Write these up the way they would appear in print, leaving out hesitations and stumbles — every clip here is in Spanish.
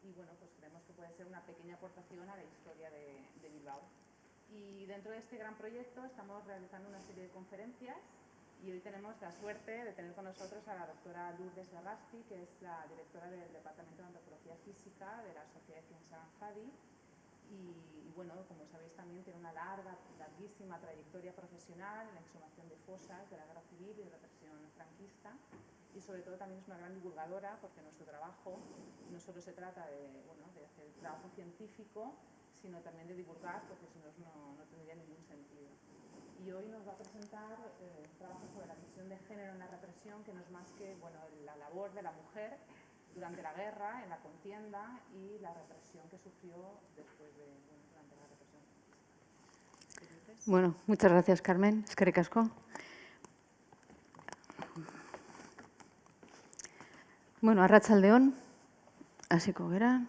y bueno, pues creemos que puede ser una pequeña aportación a la historia de Bilbao. Y dentro de este gran proyecto estamos realizando una serie de conferencias y hoy tenemos la suerte de tener con nosotros a la doctora Lourdes Sagasti, que es la directora del Departamento de Antropología Física de la Sociedad de Ciencias Avanzadi. Y bueno, como sabéis también tiene una larguísima trayectoria profesional en la exhumación de fosas de la guerra civil y de represión franquista, y sobre todo también es una gran divulgadora, porque nuestro trabajo no solo se trata de hacer trabajo científico, sino también de divulgar, porque si no, no tendría ningún sentido. Y hoy nos va a presentar un trabajo sobre la visión de género en la represión, que no es más que la labor de la mujer durante la guerra, en la contienda y la represión que sufrió después durante la represión. Bueno, muchas gracias, Carmen. Eskerrik asko. Bueno, arratsaldeon, hasiko gara.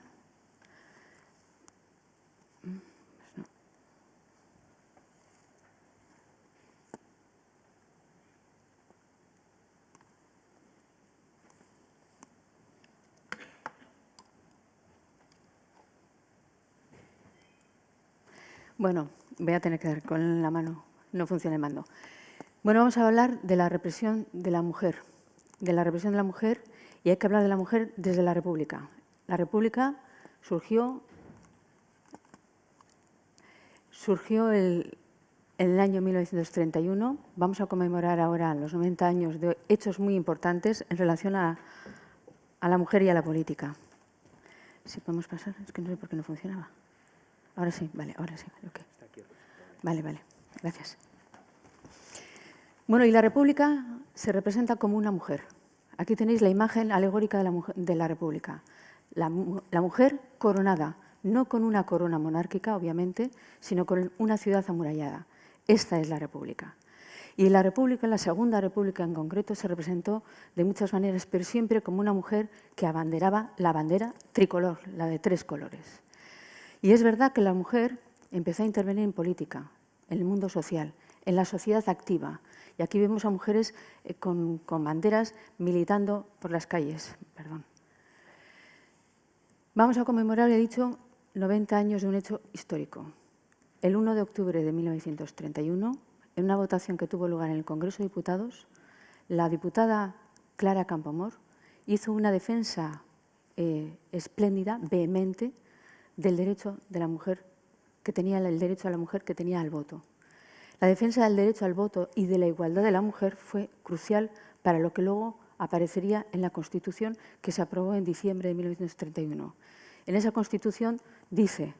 Bueno, voy a tener que dar con la mano, no funciona el mando. Bueno, vamos a hablar de la represión de la mujer, y hay que hablar de la mujer desde la República. La República surgió en el año 1931. Vamos a conmemorar ahora los 90 años de hechos muy importantes en relación a la mujer y a la política. Si podemos pasar, es que no sé por qué no funcionaba. Ahora sí, vale, ahora sí. Okay. Vale, gracias. Bueno, y la República se representa como una mujer. Aquí tenéis la imagen alegórica de la República. La mujer coronada, no con una corona monárquica, obviamente, sino con una ciudad amurallada. Esta es la República. Y la República, la Segunda República en concreto, se representó de muchas maneras, pero siempre como una mujer que abanderaba la bandera tricolor, la de 3 colores. Y es verdad que la mujer empezó a intervenir en política, en el mundo social, en la sociedad activa. Y aquí vemos a mujeres con banderas militando por las calles. Perdón. Vamos a conmemorar, he dicho, 90 años de un hecho histórico. El 1 de octubre de 1931, en una votación que tuvo lugar en el Congreso de Diputados, la diputada Clara Campoamor hizo una defensa espléndida, vehemente, del derecho de la mujer, que tenía el derecho a la mujer que tenía al voto. La defensa del derecho al voto y de la igualdad de la mujer fue crucial para lo que luego aparecería en la Constitución que se aprobó en diciembre de 1931. En esa Constitución dice: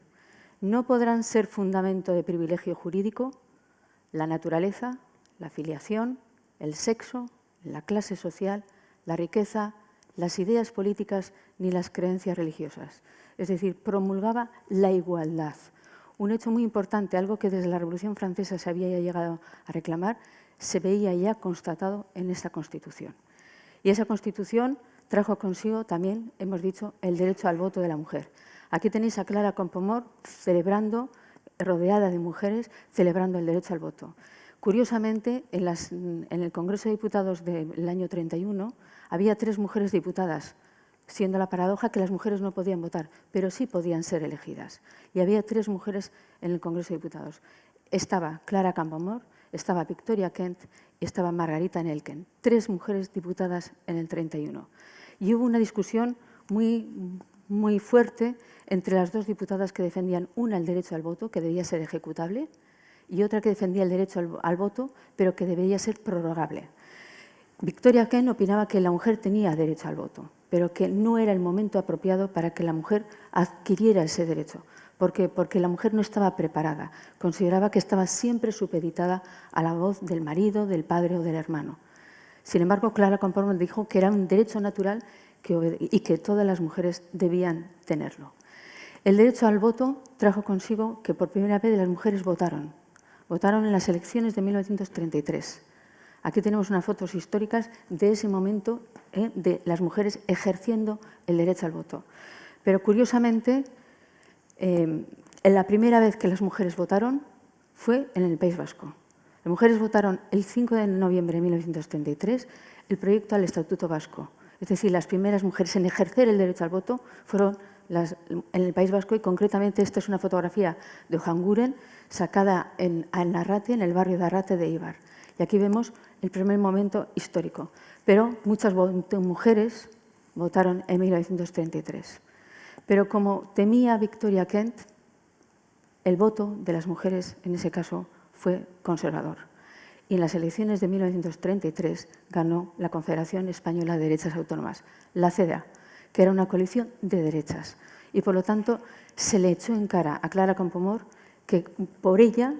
no podrán ser fundamento de privilegio jurídico la naturaleza, la filiación, el sexo, la clase social, la riqueza, las ideas políticas ni las creencias religiosas. Es decir, promulgaba la igualdad. Un hecho muy importante, algo que desde la Revolución Francesa se había llegado a reclamar, se veía ya constatado en esta Constitución. Y esa Constitución trajo consigo también, hemos dicho, el derecho al voto de la mujer. Aquí tenéis a Clara Campoamor celebrando, rodeada de mujeres, celebrando el derecho al voto. Curiosamente, en el Congreso de Diputados del año 31 había 3 mujeres diputadas, siendo la paradoja que las mujeres no podían votar, pero sí podían ser elegidas. Y había 3 mujeres en el Congreso de Diputados. Estaba Clara Campoamor, estaba Victoria Kent y estaba Margarita Nelken. 3 mujeres diputadas en el 31. Y hubo una discusión muy fuerte entre las 2 diputadas que defendían, una el derecho al voto, que debía ser ejecutable, y otra que defendía el derecho al voto, pero que debería ser prorrogable. Victoria Kent opinaba que la mujer tenía derecho al voto, pero que no era el momento apropiado para que la mujer adquiriera ese derecho. ¿Por qué? Porque la mujer no estaba preparada. Consideraba que estaba siempre supeditada a la voz del marido, del padre o del hermano. Sin embargo, Clara Campoamor dijo que era un derecho natural y que todas las mujeres debían tenerlo. El derecho al voto trajo consigo que por primera vez las mujeres votaron en las elecciones de 1933. Aquí tenemos unas fotos históricas de ese momento de las mujeres ejerciendo el derecho al voto. Pero curiosamente, la primera vez que las mujeres votaron fue en el País Vasco. Las mujeres votaron el 5 de noviembre de 1933 el proyecto al Estatuto Vasco. Es decir, las primeras mujeres en ejercer el derecho al voto fueron en el País Vasco, y concretamente esta es una fotografía de Ojanguren sacada en Arrate, en el barrio de Arrate de Eibar. Y aquí vemos el primer momento histórico. Pero muchas mujeres votaron en 1933. Pero como temía Victoria Kent, el voto de las mujeres en ese caso fue conservador. Y en las elecciones de 1933 ganó la Confederación Española de Derechas Autónomas, la CEDA, que era una coalición de derechas. Y por lo tanto se le echó en cara a Clara Campoamor que por ella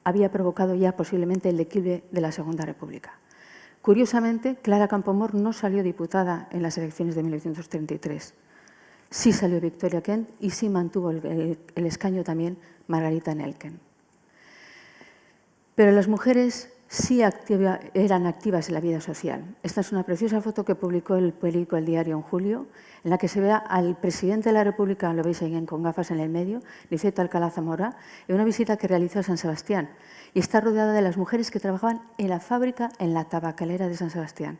había provocado ya posiblemente el declive de la Segunda República. Curiosamente, Clara Campoamor no salió diputada en las elecciones de 1933. Sí salió Victoria Kent y sí mantuvo el escaño también Margarita Nelken. Pero las mujeres sí eran activas en la vida social. Esta es una preciosa foto que publicó el periódico El Diario en julio, en la que se ve al presidente de la República, lo veis ahí con gafas en el medio, Niceto Alcalá Zamora, en una visita que realizó a San Sebastián. Y está rodeada de las mujeres que trabajaban en la fábrica, en la tabacalera de San Sebastián.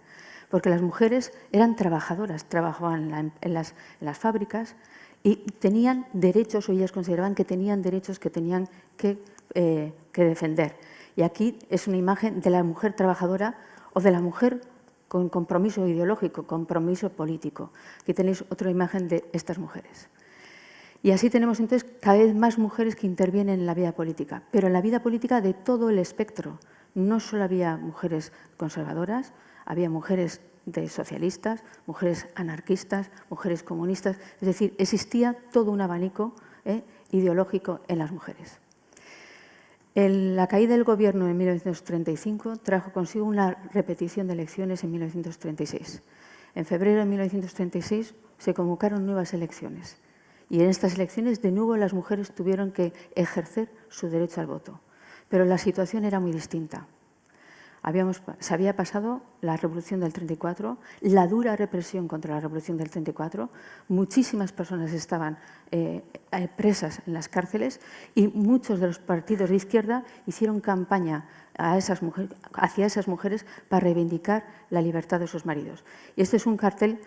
Porque las mujeres eran trabajadoras, trabajaban en las fábricas y tenían derechos, o ellas consideraban que tenían derechos que tenían que defender. Y aquí es una imagen de la mujer trabajadora o de la mujer con compromiso ideológico, compromiso político. Aquí tenéis otra imagen de estas mujeres. Y así tenemos entonces cada vez más mujeres que intervienen en la vida política, pero en la vida política de todo el espectro. No solo había mujeres conservadoras, había mujeres socialistas, mujeres anarquistas, mujeres comunistas, es decir, existía todo un abanico ideológico en las mujeres. La caída del gobierno en 1935 trajo consigo una repetición de elecciones en 1936. En febrero de 1936 se convocaron nuevas elecciones y en estas elecciones de nuevo las mujeres tuvieron que ejercer su derecho al voto. Pero la situación era muy distinta. Se había pasado la Revolución del 34, la dura represión contra la Revolución del 34, muchísimas personas estaban presas en las cárceles y muchos de los partidos de izquierda hicieron campaña hacia esas mujeres para reivindicar la libertad de sus maridos. Y este es un cartel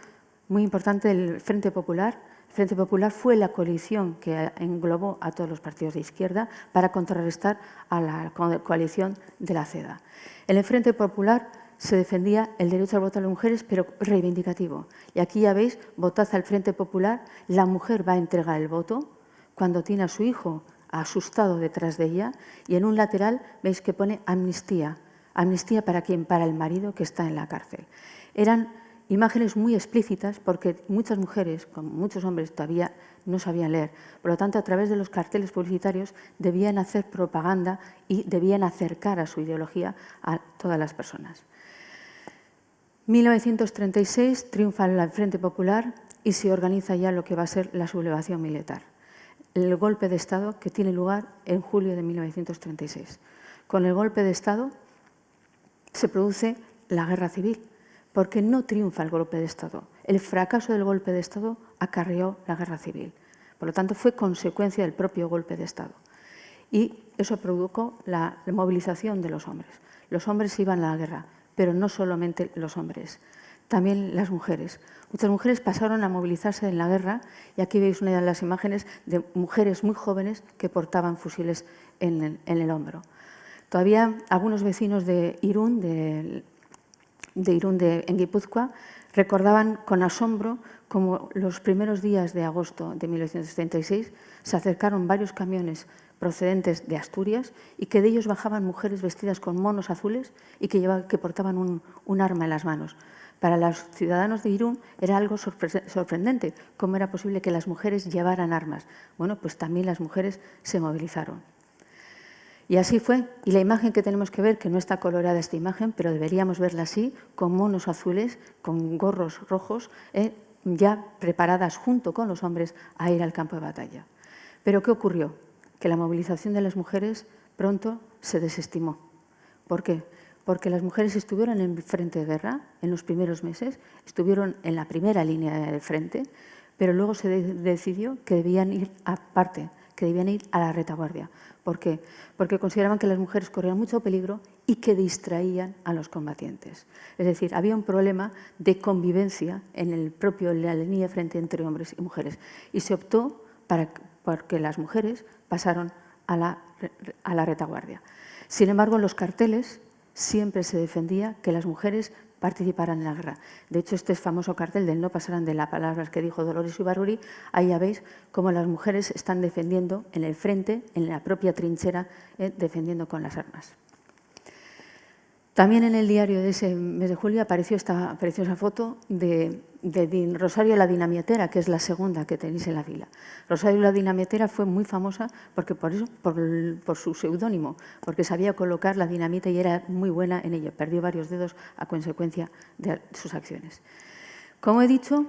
muy importante del Frente Popular. El Frente Popular fue la coalición que englobó a todos los partidos de izquierda para contrarrestar a la coalición de la CEDA. En el Frente Popular se defendía el derecho al voto de las mujeres, pero reivindicativo. Y aquí ya veis, votad al Frente Popular, la mujer va a entregar el voto cuando tiene a su hijo asustado detrás de ella y en un lateral veis que pone amnistía. ¿Amnistía para quién? Para el marido que está en la cárcel. Eran imágenes muy explícitas porque muchas mujeres, como muchos hombres, todavía no sabían leer. Por lo tanto, a través de los carteles publicitarios debían hacer propaganda y debían acercar a su ideología a todas las personas. 1936 triunfa el Frente Popular y se organiza ya lo que va a ser la sublevación militar. El golpe de Estado que tiene lugar en julio de 1936. Con el golpe de Estado se produce la guerra civil, porque no triunfa el golpe de Estado. El fracaso del golpe de Estado acarreó la guerra civil. Por lo tanto, fue consecuencia del propio golpe de Estado. Y eso produjo la movilización de los hombres. Los hombres iban a la guerra, pero no solamente los hombres, también las mujeres. Muchas mujeres pasaron a movilizarse en la guerra y aquí veis una de las imágenes de mujeres muy jóvenes que portaban fusiles en el hombro. Todavía algunos vecinos de Irún, en Guipúzcoa, recordaban con asombro cómo los primeros días de agosto de 1936 se acercaron varios camiones procedentes de Asturias y que de ellos bajaban mujeres vestidas con monos azules y que portaban un arma en las manos. Para los ciudadanos de Irún era algo sorprendente, cómo era posible que las mujeres llevaran armas. Bueno, pues también las mujeres se movilizaron. Y así fue. Y la imagen que tenemos que ver, que no está colorada esta imagen, pero deberíamos verla así, con monos azules, con gorros rojos, ya preparadas junto con los hombres a ir al campo de batalla. Pero ¿qué ocurrió? Que la movilización de las mujeres pronto se desestimó. ¿Por qué? Porque las mujeres estuvieron en el frente de guerra en los primeros meses, estuvieron en la primera línea del frente, pero luego se decidió que debían ir aparte, que debían ir a la retaguardia. ¿Por qué? Porque consideraban que las mujeres corrían mucho peligro y que distraían a los combatientes. Es decir, había un problema de convivencia en la línea de frente entre hombres y mujeres. Y se optó porque las mujeres pasaron a la retaguardia. Sin embargo, en los carteles siempre se defendía que las mujeres participaran en la guerra. De hecho, este famoso cartel del no pasarán de las palabras que dijo Dolores Ibárruri, ahí ya veis cómo las mujeres están defendiendo en el frente, en la propia trinchera, defendiendo con las armas. También en el diario de ese mes de julio apareció esta preciosa foto de Rosario la Dinamitera, que es la segunda que tenéis en la fila. Rosario la Dinamitera fue muy famosa porque por su seudónimo, porque sabía colocar la dinamita y era muy buena en ello. Perdió varios dedos a consecuencia de sus acciones. Como he dicho,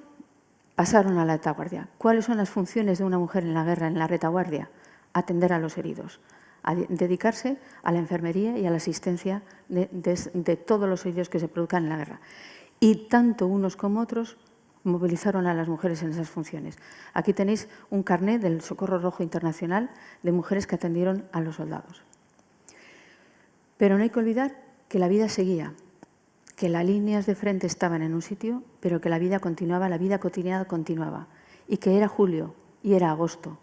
pasaron a la retaguardia. ¿Cuáles son las funciones de una mujer en la guerra, en la retaguardia? Atender a los heridos, a dedicarse a la enfermería y a la asistencia de todos los heridos que se produzcan en la guerra. Y tanto unos como otros movilizaron a las mujeres en esas funciones. Aquí tenéis un carné del Socorro Rojo Internacional de mujeres que atendieron a los soldados. Pero no hay que olvidar que la vida seguía, que las líneas de frente estaban en un sitio, pero que la vida continuaba, la vida cotidiana continuaba, y que era julio y era agosto,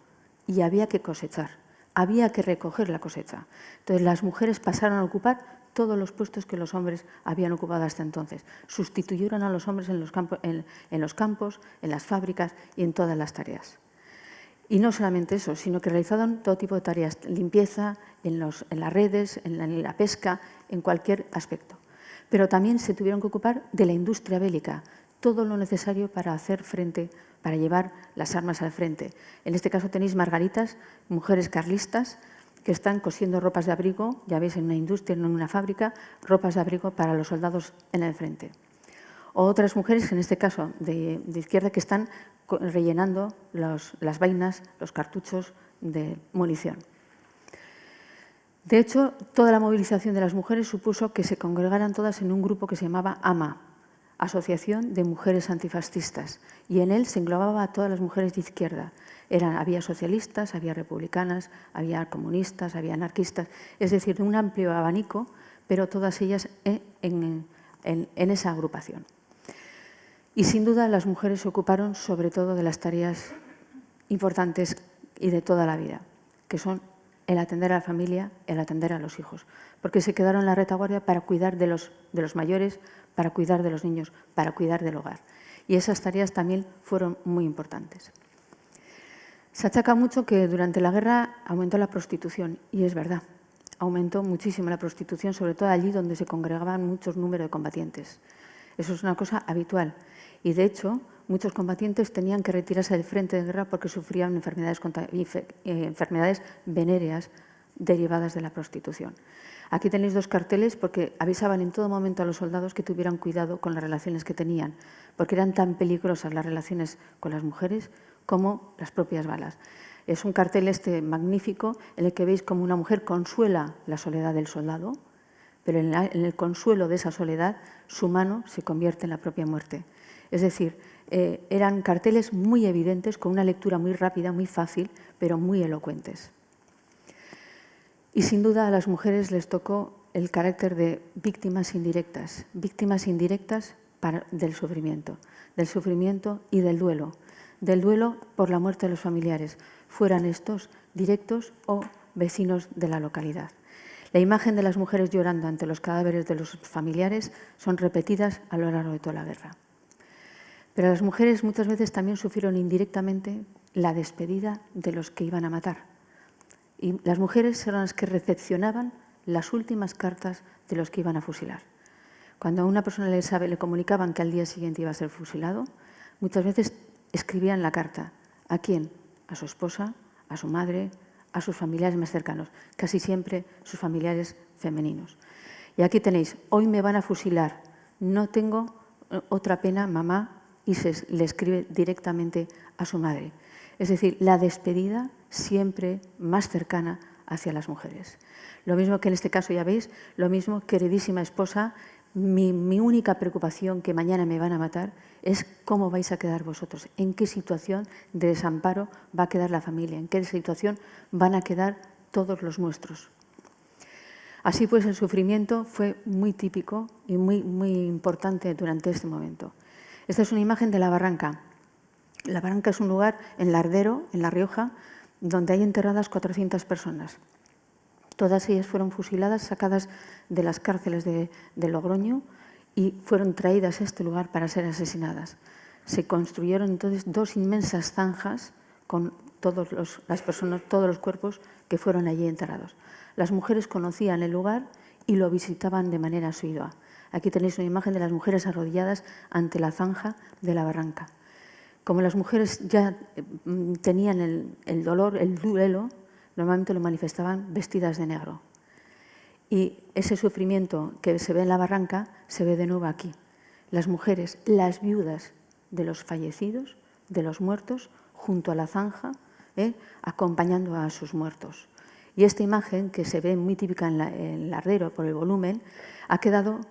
y había que cosechar, había que recoger la cosecha. Entonces las mujeres pasaron a ocupar todos los puestos que los hombres habían ocupado hasta entonces. Sustituyeron a los hombres en los campos, en las fábricas y en todas las tareas. Y no solamente eso, sino que realizaron todo tipo de tareas, limpieza, en las redes, en la pesca, en cualquier aspecto. Pero también se tuvieron que ocupar de la industria bélica, todo lo necesario para hacer frente, para llevar las armas al frente. En este caso tenéis margaritas, mujeres carlistas, que están cosiendo ropas de abrigo, ya veis, en una industria, en una fábrica, ropas de abrigo para los soldados en el frente. O otras mujeres, en este caso de izquierda, que están rellenando las vainas, los cartuchos de munición. De hecho, toda la movilización de las mujeres supuso que se congregaran todas en un grupo que se llamaba AMA, Asociación de Mujeres Antifascistas, y en él se englobaba a todas las mujeres de izquierda. Había socialistas, había republicanas, había comunistas, había anarquistas, es decir, de un amplio abanico, pero todas ellas en esa agrupación. Y sin duda las mujeres se ocuparon sobre todo de las tareas importantes y de toda la vida, que son el atender a la familia, el atender a los hijos, porque se quedaron en la retaguardia para cuidar de los mayores, para cuidar de los niños, para cuidar del hogar. Y esas tareas también fueron muy importantes. Se achaca mucho que durante la guerra aumentó la prostitución, y es verdad, aumentó muchísimo la prostitución, sobre todo allí donde se congregaban muchos números de combatientes. Eso es una cosa habitual, y de hecho muchos combatientes tenían que retirarse del frente de guerra porque sufrían enfermedades venéreas derivadas de la prostitución. Aquí tenéis dos carteles porque avisaban en todo momento a los soldados que tuvieran cuidado con las relaciones que tenían, porque eran tan peligrosas las relaciones con las mujeres como las propias balas. Es un cartel magnífico en el que veis como una mujer consuela la soledad del soldado, pero en el consuelo de esa soledad su mano se convierte en la propia muerte. Es decir, eran carteles muy evidentes, con una lectura muy rápida, muy fácil, pero muy elocuentes. Y sin duda a las mujeres les tocó el carácter de víctimas indirectas del sufrimiento y del duelo por la muerte de los familiares, fueran estos directos o vecinos de la localidad. La imagen de las mujeres llorando ante los cadáveres de los familiares son repetidas a lo largo de toda la guerra. Pero las mujeres muchas veces también sufrieron indirectamente la despedida de los que iban a matar. Y las mujeres eran las que recepcionaban las últimas cartas de los que iban a fusilar. Cuando a una persona le comunicaban que al día siguiente iba a ser fusilado, muchas veces escribían la carta. ¿A quién? A su esposa, a su madre, a sus familiares más cercanos, casi siempre sus familiares femeninos. Y aquí tenéis, hoy me van a fusilar, no tengo otra pena, mamá, y le escribe directamente a su madre. Es decir, la despedida siempre más cercana hacia las mujeres. Lo mismo que en este caso, ya veis, lo mismo, queridísima esposa, mi única preocupación, que mañana me van a matar, es cómo vais a quedar vosotros, en qué situación de desamparo va a quedar la familia, en qué situación van a quedar todos los nuestros. Así pues, el sufrimiento fue muy típico y muy importante durante este momento. Esta es una imagen de La Barranca. La Barranca es un lugar en Lardero, en La Rioja, donde hay enterradas 400 personas. Todas ellas fueron fusiladas, sacadas de las cárceles de Logroño y fueron traídas a este lugar para ser asesinadas. Se construyeron entonces 2 inmensas zanjas con todas las personas, todos los cuerpos que fueron allí enterrados. Las mujeres conocían el lugar y lo visitaban de manera asidua. Aquí tenéis una imagen de las mujeres arrodilladas ante la zanja de La Barranca. Como las mujeres ya tenían el dolor, el duelo, normalmente lo manifestaban vestidas de negro. Y ese sufrimiento que se ve en La Barranca se ve de nuevo aquí. Las mujeres, las viudas de los fallecidos, de los muertos, junto a la zanja, acompañando a sus muertos. Y esta imagen, que se ve muy típica en Lardero por el volumen, ha quedado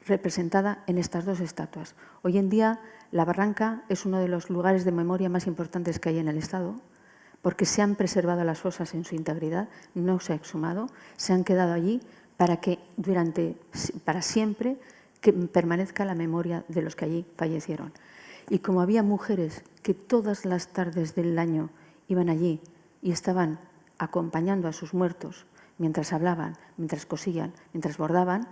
representada en estas 2 estatuas. Hoy en día, La Barranca es uno de los lugares de memoria más importantes que hay en el Estado, porque se han preservado las fosas en su integridad, no se ha exhumado, se han quedado allí para que para siempre que permanezca la memoria de los que allí fallecieron. Y como había mujeres que todas las tardes del año iban allí y estaban acompañando a sus muertos mientras hablaban, mientras cosían, mientras bordaban,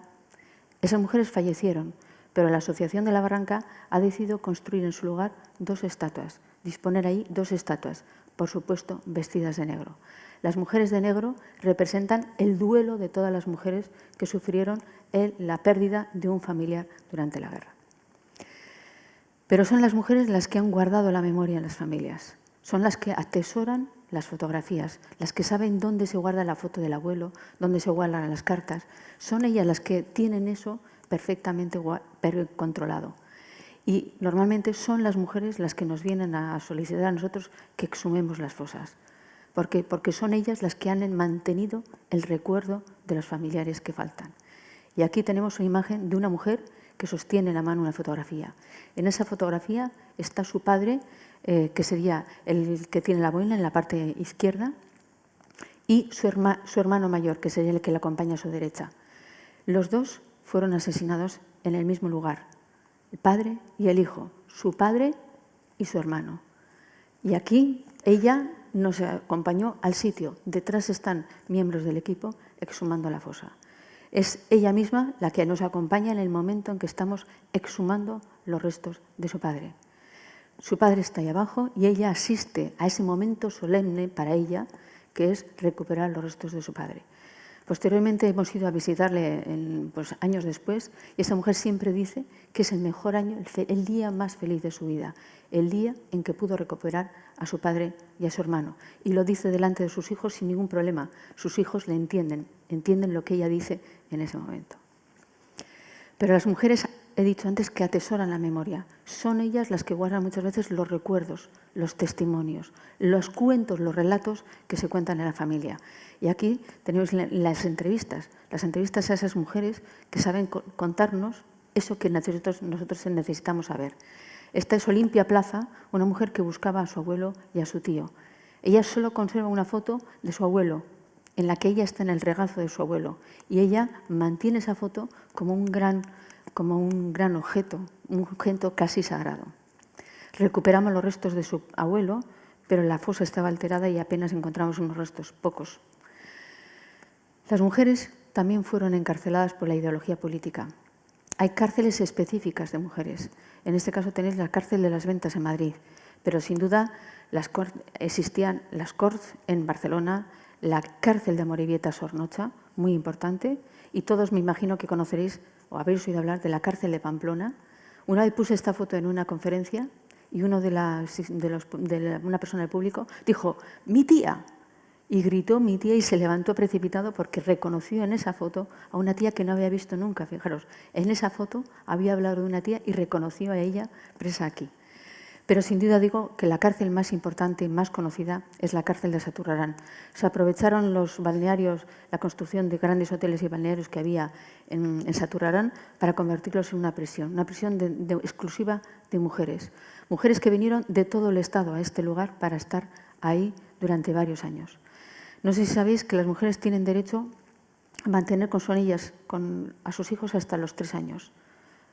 esas mujeres fallecieron, pero la Asociación de La Barranca ha decidido construir en su lugar 2 estatuas, disponer ahí 2 estatuas, por supuesto vestidas de negro. Las mujeres de negro representan el duelo de todas las mujeres que sufrieron la pérdida de un familiar durante la guerra. Pero son las mujeres las que han guardado la memoria en las familias, son las que atesoran las fotografías, las que saben dónde se guarda la foto del abuelo, dónde se guardan las cartas. Son ellas las que tienen eso perfectamente controlado. Y normalmente son las mujeres las que nos vienen a solicitar a nosotros que exhumemos las fosas. ¿Por qué? Porque son ellas las que han mantenido el recuerdo de los familiares que faltan. Y aquí tenemos una imagen de una mujer que sostiene en la mano una fotografía. En esa fotografía está su padre, que sería el que tiene la boina en la parte izquierda, y su hermano mayor, que sería el que le acompaña a su derecha. Los 2 fueron asesinados en el mismo lugar, el padre y el hijo, su padre y su hermano. Y aquí ella nos acompañó al sitio. Detrás están miembros del equipo exhumando la fosa. Es ella misma la que nos acompaña en el momento en que estamos exhumando los restos de su padre. Su padre está ahí abajo y ella asiste a ese momento solemne para ella, que es recuperar los restos de su padre. Posteriormente hemos ido a visitarle años después y esa mujer siempre dice que es el mejor año, el día más feliz de su vida, el día en que pudo recuperar a su padre y a su hermano. Y lo dice delante de sus hijos sin ningún problema. Sus hijos le entienden lo que ella dice en ese momento. Pero las mujeres, he dicho antes, que atesoran la memoria. Son ellas las que guardan muchas veces los recuerdos, los testimonios, los cuentos, los relatos que se cuentan en la familia. Y aquí tenemos las entrevistas a esas mujeres que saben contarnos eso que nosotros necesitamos saber. Esta es Olimpia Plaza, una mujer que buscaba a su abuelo y a su tío. Ella solo conserva una foto de su abuelo, en la que ella está en el regazo de su abuelo. Y ella mantiene esa foto como un gran objeto, un objeto casi sagrado. Recuperamos los restos de su abuelo, pero la fosa estaba alterada y apenas encontramos unos restos, pocos. Las mujeres también fueron encarceladas por la ideología política. Hay cárceles específicas de mujeres. En este caso tenéis la cárcel de las Ventas en Madrid, pero sin duda existían las Corts en Barcelona, la cárcel de Amorebieta Sornocha, muy importante, y todos me imagino que conoceréis o habéis oído hablar de la cárcel de Pamplona. Una vez puse esta foto en una conferencia y una persona del público dijo, ¡mi tía! Y gritó mi tía y se levantó precipitado porque reconoció en esa foto a una tía que no había visto nunca. Fijaros, en esa foto había hablado de una tía y reconoció a ella presa aquí. Pero sin duda digo que la cárcel más importante y más conocida es la cárcel de Saturarán. Se aprovecharon los balnearios, la construcción de grandes hoteles y balnearios que había en Saturarán para convertirlos en una prisión exclusiva de mujeres. Mujeres que vinieron de todo el Estado a este lugar para estar ahí durante varios años. No sé si sabéis que las mujeres tienen derecho a mantener con ellas a sus hijos hasta los 3 años.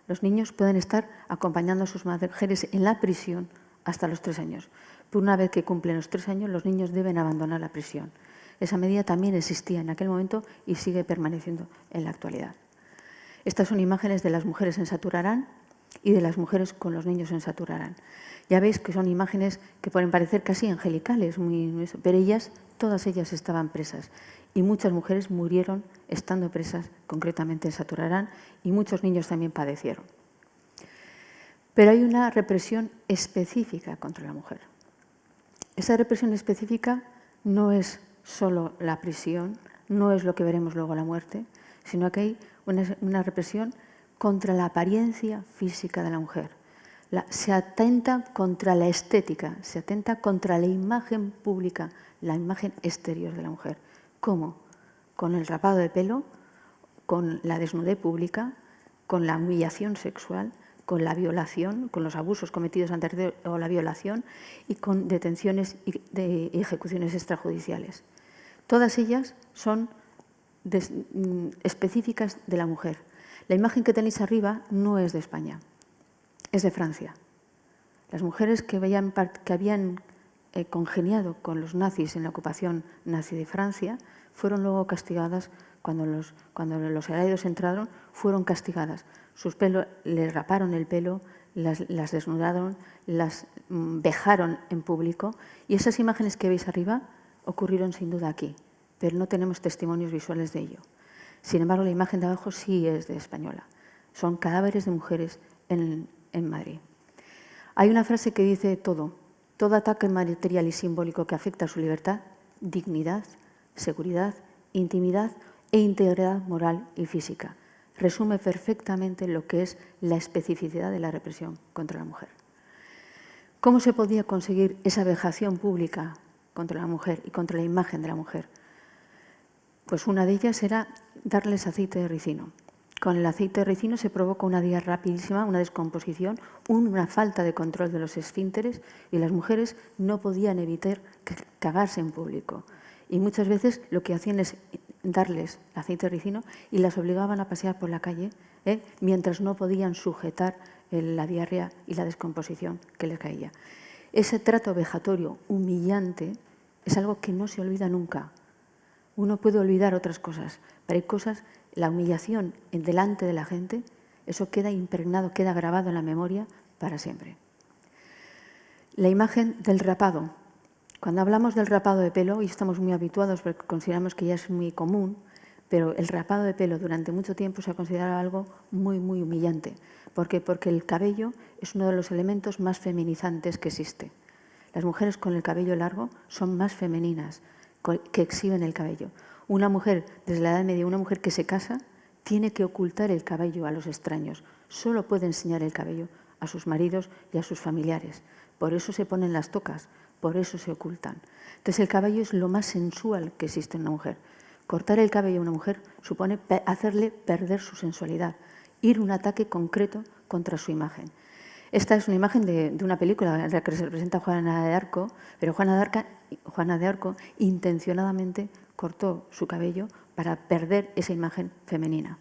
Los niños pueden estar acompañando a sus mujeres en la prisión hasta los 3 años. Pero una vez que cumplen los 3 años, los niños deben abandonar la prisión. Esa medida también existía en aquel momento y sigue permaneciendo en la actualidad. Estas son imágenes de las mujeres en Saturarán y de las mujeres con los niños en Saturarán. Ya veis que son imágenes que pueden parecer casi angelicales, pero todas ellas estaban presas. Y muchas mujeres murieron estando presas, concretamente en Saturarán, y muchos niños también padecieron. Pero hay una represión específica contra la mujer. Esa represión específica no es solo la prisión, no es lo que veremos luego, la muerte, sino que hay una represión contra la apariencia física de la mujer. Se atenta contra la estética, se atenta contra la imagen pública, la imagen exterior de la mujer. ¿Cómo? Con el rapado de pelo, con la desnudez pública, con la humillación sexual, con la violación, con los abusos cometidos antes o la violación y con detenciones y ejecuciones extrajudiciales. Todas ellas son específicas de la mujer. La imagen que tenéis arriba no es de España, es de Francia. Las mujeres que habían congeniado con los nazis en la ocupación nazi de Francia fueron luego castigadas cuando los herederos entraron, fueron castigadas. Les raparon el pelo, las desnudaron, las vejaron en público y esas imágenes que veis arriba ocurrieron sin duda aquí, pero no tenemos testimonios visuales de ello. Sin embargo, la imagen de abajo sí es de española. Son cadáveres de mujeres en Madrid. Hay una frase que dice todo ataque material y simbólico que afecta a su libertad, dignidad, seguridad, intimidad e integridad moral y física. Resume perfectamente lo que es la especificidad de la represión contra la mujer. ¿Cómo se podía conseguir esa vejación pública contra la mujer y contra la imagen de la mujer? Pues una de ellas era darles aceite de ricino. Con el aceite de ricino se provoca una diarrea rapidísima, una descomposición, una falta de control de los esfínteres y las mujeres no podían evitar cagarse en público. Y muchas veces lo que hacían es darles aceite de ricino y las obligaban a pasear por la calle mientras no podían sujetar la diarrea y la descomposición que les caía. Ese trato vejatorio humillante es algo que no se olvida nunca. Uno puede olvidar otras cosas, pero hay cosas, la humillación delante de la gente, eso queda impregnado, queda grabado en la memoria para siempre. La imagen del rapado. Cuando hablamos del rapado de pelo, y estamos muy habituados porque consideramos que ya es muy común, pero el rapado de pelo durante mucho tiempo se ha considerado algo muy, muy humillante. ¿Por qué? Porque el cabello es uno de los elementos más feminizantes que existe. Las mujeres con el cabello largo son más femeninas, que exhiben el cabello. Una mujer, desde la Edad Media, una mujer que se casa, tiene que ocultar el cabello a los extraños. Solo puede enseñar el cabello a sus maridos y a sus familiares. Por eso se ponen las tocas, por eso se ocultan. Entonces el cabello es lo más sensual que existe en una mujer. Cortar el cabello a una mujer supone hacerle perder su sensualidad, ir a un ataque concreto contra su imagen. Esta es una imagen de una película en la que se representa a Juana de Arco, pero Juana de Arco intencionadamente cortó su cabello para perder esa imagen femenina.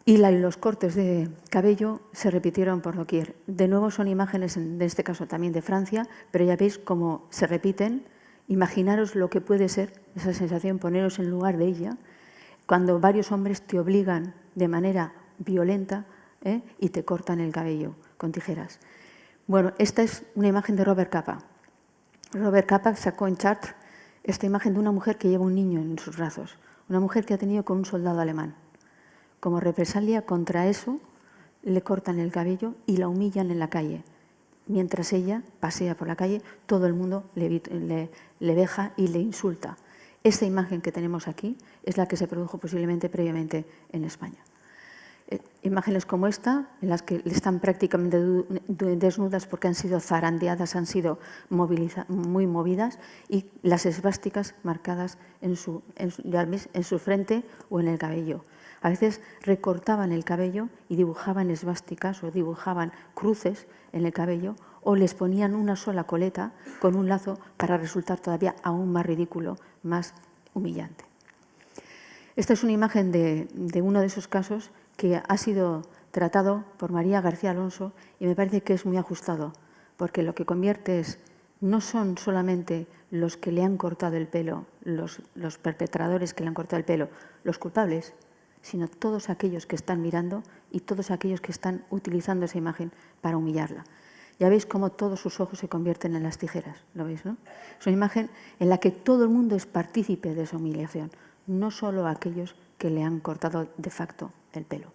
Y los cortes de cabello se repitieron por doquier. De nuevo son imágenes, en este caso también de Francia, pero ya veis cómo se repiten. Imaginaros lo que puede ser esa sensación, poneros en lugar de ella, cuando varios hombres te obligan de manera violenta y te cortan el cabello con tijeras. Bueno, esta es una imagen de Robert Capa. Robert Capa sacó en Chartres esta imagen de una mujer que lleva un niño en sus brazos, una mujer que ha tenido con un soldado alemán. Como represalia contra eso, le cortan el cabello y la humillan en la calle. Mientras ella pasea por la calle, todo el mundo le veja y le insulta. Esta imagen que tenemos aquí es la que se produjo posiblemente previamente en España. Imágenes como esta, en las que están prácticamente desnudas porque han sido zarandeadas, han sido muy movidas, y las esvásticas marcadas en su frente o en el cabello. A veces recortaban el cabello y dibujaban esvásticas o dibujaban cruces en el cabello, o les ponían una sola coleta con un lazo para resultar todavía aún más ridículo, más humillante. Esta es una imagen de uno de esos casos que ha sido tratado por María García Alonso y me parece que es muy ajustado, porque lo que convierte es, no son solamente los que le han cortado el pelo, los perpetradores que le han cortado el pelo, los culpables, sino todos aquellos que están mirando y todos aquellos que están utilizando esa imagen para humillarla. Ya veis cómo todos sus ojos se convierten en las tijeras, ¿lo veis, no? Es una imagen en la que todo el mundo es partícipe de esa humillación, no solo aquellos que le han cortado de facto el pelo.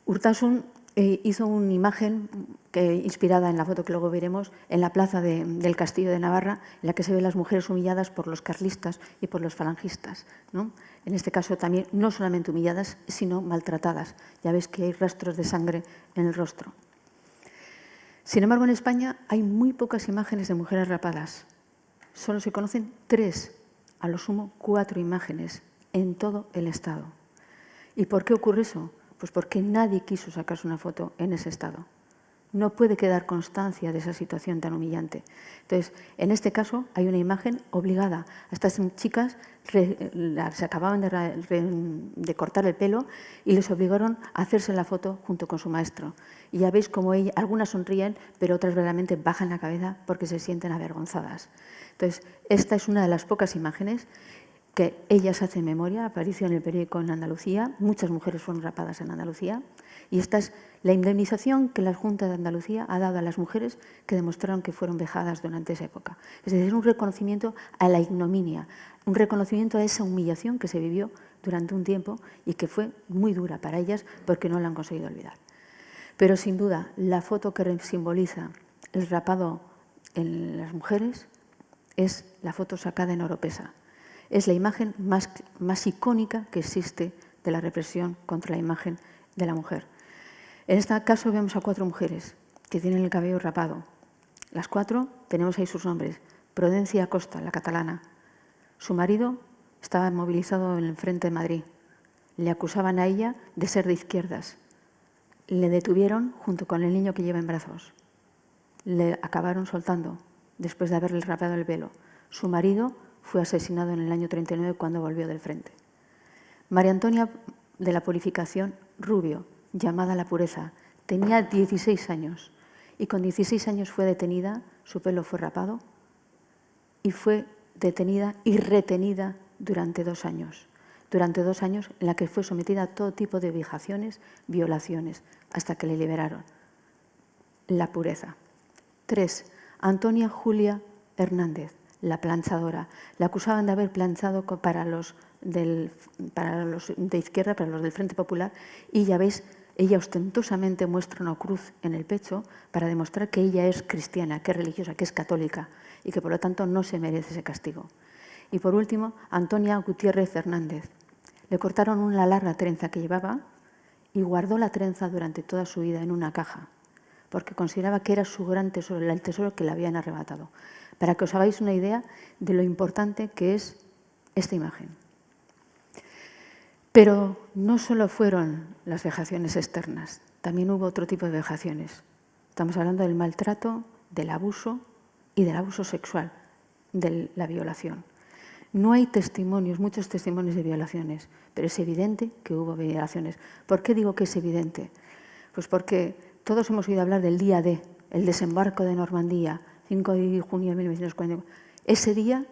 Urtasun hizo una imagen inspirada en la foto que luego veremos en la plaza del Castillo de Navarra, en la que se ven las mujeres humilladas por los carlistas y por los falangistas, ¿no? En este caso también no solamente humilladas, sino maltratadas. Ya veis que hay rastros de sangre en el rostro. Sin embargo, en España hay muy pocas imágenes de mujeres rapadas. Solo se conocen 3, a lo sumo 4 imágenes en todo el Estado. ¿Y por qué ocurre eso? Pues porque nadie quiso sacarse una foto en ese estado. No puede quedar constancia de esa situación tan humillante. Entonces, en este caso hay una imagen obligada. A estas chicas se acababan de cortar el pelo y les obligaron a hacerse la foto junto con su maestro. Y ya veis cómo algunas sonríen, pero otras realmente bajan la cabeza porque se sienten avergonzadas. Entonces, esta es una de las pocas imágenes que ellas hacen memoria, apareció en el periódico en Andalucía, muchas mujeres fueron rapadas en Andalucía, y esta es la indemnización que la Junta de Andalucía ha dado a las mujeres que demostraron que fueron vejadas durante esa época. Es decir, un reconocimiento a la ignominia, un reconocimiento a esa humillación que se vivió durante un tiempo y que fue muy dura para ellas porque no la han conseguido olvidar. Pero sin duda, la foto que simboliza el rapado en las mujeres es la foto sacada en Oropesa. Es la imagen más icónica que existe de la represión contra la imagen de la mujer. En este caso vemos a 4 mujeres que tienen el cabello rapado. Las 4 tenemos ahí sus nombres. Prudencia Acosta, la catalana. Su marido estaba movilizado en el frente de Madrid. Le acusaban a ella de ser de izquierdas. Le detuvieron junto con el niño que lleva en brazos. Le acabaron soltando después de haberle rapado el pelo. Su marido fue asesinado en el año 39 cuando volvió del frente. María Antonia de la Purificación Rubio, llamada La Pureza, tenía 16 años y con 16 años fue detenida, su pelo fue rapado y fue detenida y retenida durante 2 años. Durante 2 años en la que fue sometida a todo tipo de vejaciones, violaciones, hasta que le liberaron. La Pureza. 3. Antonia Julia Hernández, la planchadora. La acusaban de haber planchado para los de izquierda, para los del Frente Popular, y ya veis, ella ostentosamente muestra una cruz en el pecho para demostrar que ella es cristiana, que es religiosa, que es católica y que por lo tanto no se merece ese castigo. Y por último, Antonia Gutiérrez Hernández. Le cortaron una larga trenza que llevaba y guardó la trenza durante toda su vida en una caja, porque consideraba que era su gran tesoro, el tesoro que le habían arrebatado. Para que os hagáis una idea de lo importante que es esta imagen. Pero no solo fueron las vejaciones externas, también hubo otro tipo de vejaciones. Estamos hablando del maltrato, del abuso y del abuso sexual, de la violación. No hay testimonios, muchos testimonios de violaciones, pero es evidente que hubo violaciones. ¿Por qué digo que es evidente? Pues porque todos hemos oído hablar del día D, el desembarco de Normandía, 5 de junio de 1940. Ese día,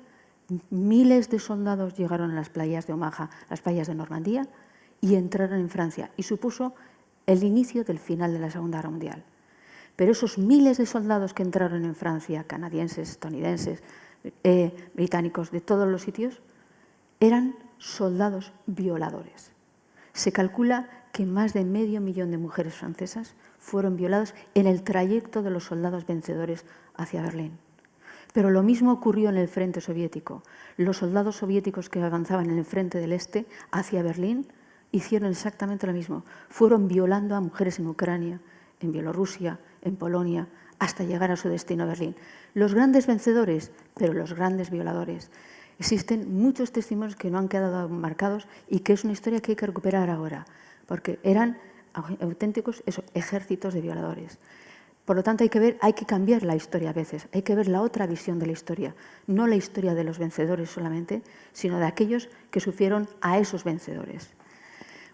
miles de soldados llegaron a las playas de Omaha, las playas de Normandía, y entraron en Francia. Y supuso el inicio del final de la Segunda Guerra Mundial. Pero esos miles de soldados que entraron en Francia, canadienses, estadounidenses, británicos, de todos los sitios, eran soldados violadores. Se calcula que más de 500.000 de mujeres francesas fueron violadas en el trayecto de los soldados vencedores hacia Berlín. Pero lo mismo ocurrió en el frente soviético. Los soldados soviéticos que avanzaban en el frente del este hacia Berlín hicieron exactamente lo mismo. Fueron violando a mujeres en Ucrania, en Bielorrusia, en Polonia, hasta llegar a su destino, Berlín. Los grandes vencedores, pero los grandes violadores. Existen muchos testimonios que no han quedado marcados y que es una historia que hay que recuperar ahora, porque eran auténticos ejércitos de violadores. Por lo tanto, hay que cambiar la historia a veces, hay que ver la otra visión de la historia, no la historia de los vencedores solamente, sino de aquellos que sufrieron a esos vencedores.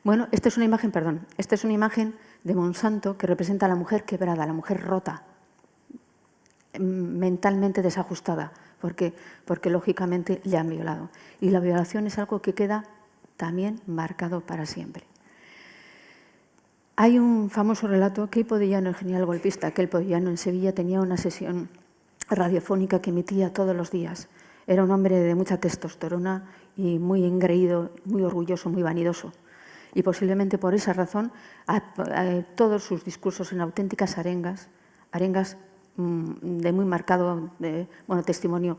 Bueno, esta es una imagen de Monsanto que representa a la mujer quebrada, a la mujer rota, mentalmente desajustada, porque lógicamente le han violado. Y la violación es algo que queda también marcado para siempre. Hay un famoso relato que Queipo de Llano, el genial golpista, que Queipo de Llano en Sevilla tenía una sesión radiofónica que emitía todos los días. Era un hombre de mucha testosterona y muy engreído, muy orgulloso, muy vanidoso. Y posiblemente por esa razón todos sus discursos en auténticas arengas de muy marcado testimonio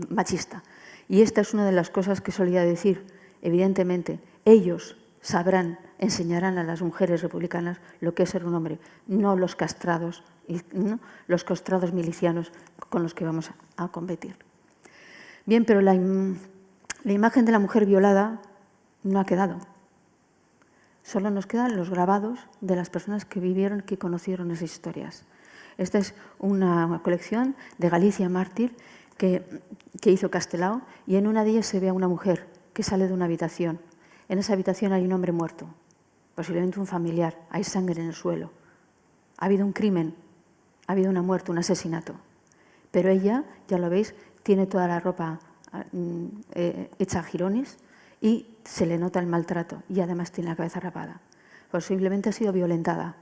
machista. Y esta es una de las cosas que solía decir. Evidentemente, ellos sabrán, enseñarán a las mujeres republicanas lo que es ser un hombre, no los castrados, ¿no? Los castrados milicianos con los que vamos a competir. Bien, pero la imagen de la mujer violada no ha quedado. Solo nos quedan los grabados de las personas que vivieron, que conocieron esas historias. Esta es una colección de Galicia Mártir que hizo Castelao, y en una de ellas se ve a una mujer que sale de una habitación. En esa habitación hay un hombre muerto, posiblemente un familiar, hay sangre en el suelo. Ha habido un crimen, ha habido una muerte, un asesinato. Pero ella, ya lo veis, tiene toda la ropa hecha a jirones y se le nota el maltrato y además tiene la cabeza rapada. Posiblemente ha sido violentada.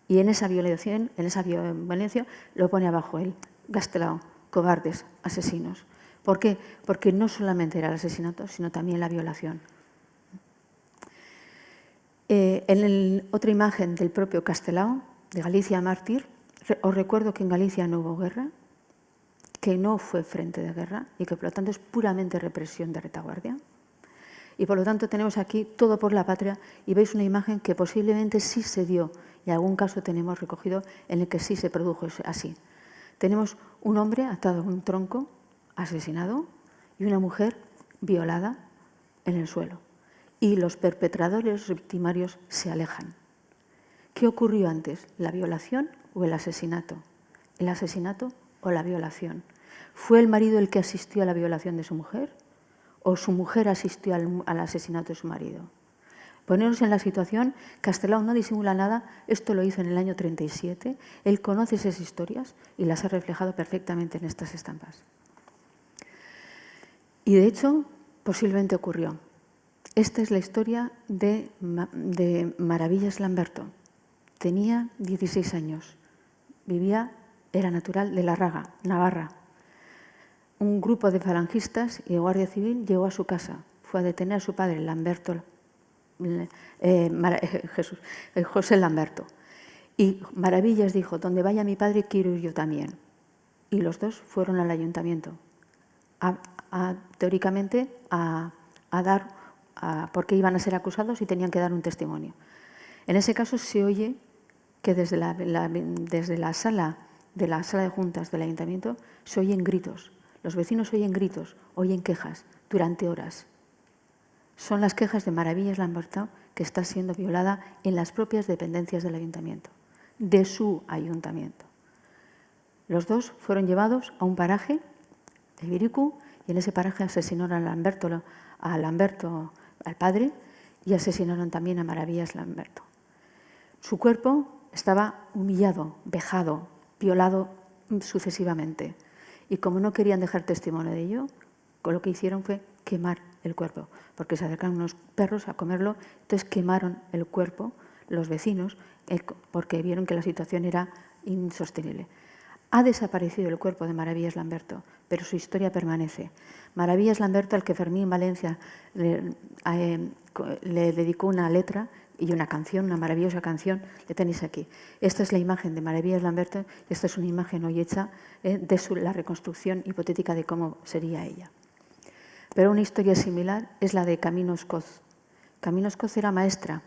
Y en esa violencia lo pone abajo él, Castelao, cobardes, asesinos. ¿Por qué? Porque no solamente era el asesinato, sino también la violación. Otra imagen del propio Castelao, de Galicia Mártir, os recuerdo que en Galicia no hubo guerra, que no fue frente de guerra y que por lo tanto es puramente represión de retaguardia. Y por lo tanto tenemos aquí todo por la patria y veis una imagen que posiblemente sí se dio y en algún caso tenemos recogido en el que sí se produjo así. Tenemos un hombre atado a un tronco, asesinado, y una mujer violada en el suelo. Y los perpetradores, los victimarios, se alejan. ¿Qué ocurrió antes? ¿La violación o el asesinato? ¿El asesinato o la violación? ¿Fue el marido el que asistió a la violación de su mujer? ¿O su mujer asistió al asesinato de su marido? Ponernos en la situación, Castelao no disimula nada, esto lo hizo en el año 37, él conoce esas historias y las ha reflejado perfectamente en estas estampas. Y de hecho, posiblemente ocurrió. Esta es la historia de Maravillas Lamberto. Tenía 16 años, era natural de Larraga, Navarra. Un grupo de falangistas y de Guardia Civil llegó a su casa, fue a detener a su padre, José Lamberto. Y Maravillas dijo, donde vaya mi padre quiero ir yo también. Y los dos fueron al ayuntamiento, teóricamente, porque iban a ser acusados y tenían que dar un testimonio. En ese caso se oye que desde la sala de juntas del ayuntamiento se oyen gritos. Los vecinos oyen gritos, oyen quejas durante horas. Son las quejas de Maravillas Lamberto, que está siendo violada en las propias dependencias del ayuntamiento, de su ayuntamiento. Los dos fueron llevados a un paraje, el Biricu, y en ese paraje asesinaron a Lamberto, al padre, y asesinaron también a Maravillas Lamberto. Su cuerpo estaba humillado, vejado, violado sucesivamente. Y como no querían dejar testimonio de ello, lo que hicieron fue quemar el cuerpo, porque se acercaron unos perros a comerlo, entonces quemaron el cuerpo los vecinos, porque vieron que la situación era insostenible. Ha desaparecido el cuerpo de Maravillas Lamberto, pero su historia permanece. Maravillas Lamberto, al que Fermín Valencia le dedicó una letra y una canción, una maravillosa canción, le tenéis aquí. Esta es la imagen de Maravillas Lamberto y esta es una imagen hoy hecha de la reconstrucción hipotética de cómo sería ella. Pero una historia similar es la de Camino Escoz. Camino Escoz era maestra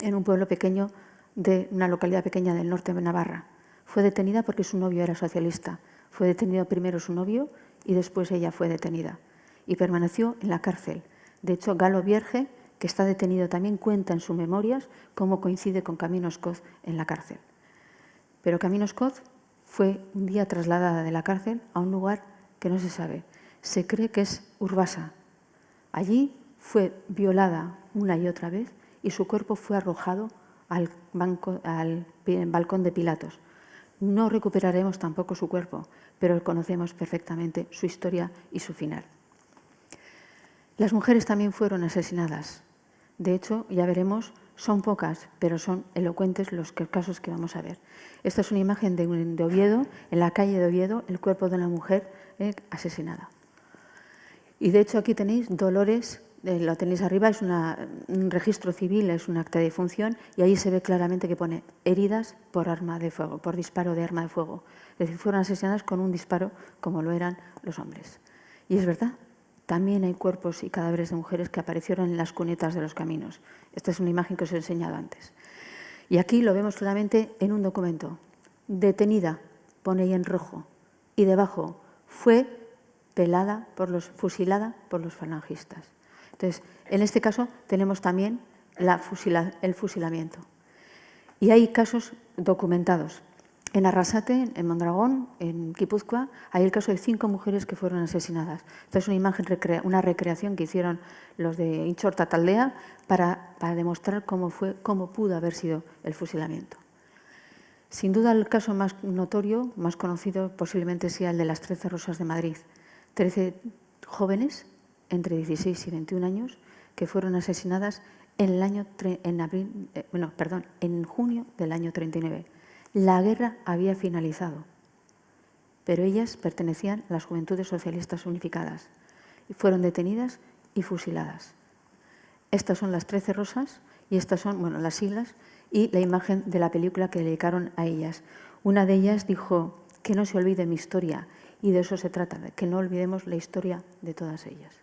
en un pueblo pequeño de una localidad pequeña del norte de Navarra. Fue detenida porque su novio era socialista. Fue detenido primero su novio y después ella fue detenida. Y permaneció en la cárcel. De hecho, Galo Vierge, que está detenido también, cuenta en sus memorias cómo coincide con Camino Escoz en la cárcel. Pero Camino Escoz fue un día trasladada de la cárcel a un lugar que no se sabe. Se cree que es Urbasa. Allí fue violada una y otra vez y su cuerpo fue arrojado al balcón de Pilatos. No recuperaremos tampoco su cuerpo, pero conocemos perfectamente su historia y su final. Las mujeres también fueron asesinadas. De hecho, ya veremos, son pocas, pero son elocuentes los casos que vamos a ver. Esta es una imagen de Oviedo, en la calle de Oviedo, el cuerpo de una mujer asesinada. Y de hecho aquí tenéis Dolores, lo tenéis arriba, es un registro civil, es un acta de defunción, y ahí se ve claramente que pone heridas por arma de fuego, por disparo de arma de fuego. Es decir, fueron asesinadas con un disparo como lo eran los hombres. Y es verdad, también hay cuerpos y cadáveres de mujeres que aparecieron en las cunetas de los caminos. Esta es una imagen que os he enseñado antes. Y aquí lo vemos claramente en un documento. Detenida, pone ahí en rojo, y debajo, fue fusilada por los falangistas. Entonces, en este caso tenemos también el fusilamiento. Y hay casos documentados. En Arrasate, en Mondragón, en Guipúzcoa, hay el caso de 5 mujeres que fueron asesinadas. Esta es una imagen, una recreación que hicieron los de Inchorta Taldea para demostrar cómo pudo haber sido el fusilamiento. Sin duda, el caso más notorio, más conocido, posiblemente sea el de las 13 Rosas de Madrid. 13 jóvenes entre 16 y 21 años que fueron asesinadas en junio del año 39. La guerra había finalizado, pero ellas pertenecían a las Juventudes Socialistas Unificadas y fueron detenidas y fusiladas. Estas son las 13 rosas y estas son las siglas y la imagen de la película que dedicaron a ellas. Una de ellas dijo que no se olvide mi historia, y de eso se trata, de que no olvidemos la historia de todas ellas.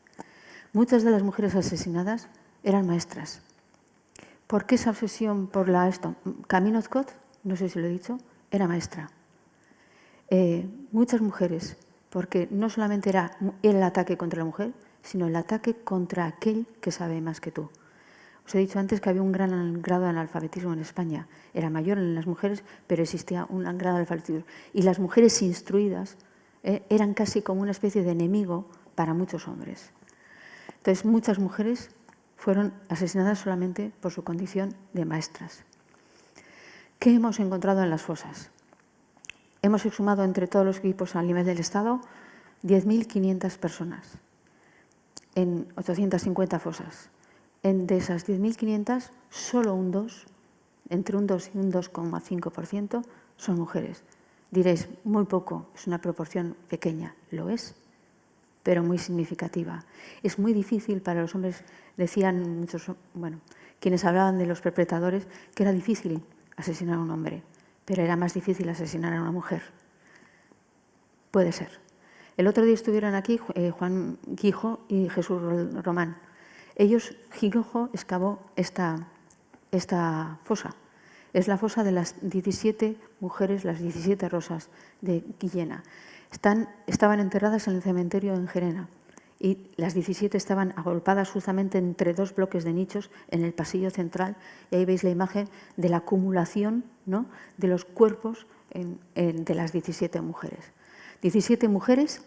Muchas de las mujeres asesinadas eran maestras. ¿Por qué esa obsesión por esto? Camino Escoz, no sé si lo he dicho, era maestra. Muchas mujeres, porque no solamente era el ataque contra la mujer, sino el ataque contra aquel que sabe más que tú. Os he dicho antes que había un gran grado de analfabetismo en España. Era mayor en las mujeres, pero existía un gran grado de analfabetismo. Y las mujeres instruidas eran casi como una especie de enemigo para muchos hombres. Entonces, muchas mujeres fueron asesinadas solamente por su condición de maestras. ¿Qué hemos encontrado en las fosas? Hemos exhumado entre todos los equipos a nivel del Estado 10.500 personas en 850 fosas. De esas 10.500, solo entre un 2 y un 2,5% son mujeres. Diréis, muy poco, es una proporción pequeña. Lo es, pero muy significativa. Es muy difícil para los hombres, decían muchos, quienes hablaban de los perpetradores, que era difícil asesinar a un hombre, pero era más difícil asesinar a una mujer. Puede ser. El otro día estuvieron aquí Juan Guijo y Jesús Román. Guijo excavó esta fosa. Es la fosa de las 17 mujeres, las 17 rosas de Guillena. Estaban enterradas en el cementerio en Gerena y las 17 estaban agolpadas justamente entre 2 bloques de nichos en el pasillo central, y ahí veis la imagen de la acumulación, ¿no?, de los cuerpos de las 17 mujeres. 17 mujeres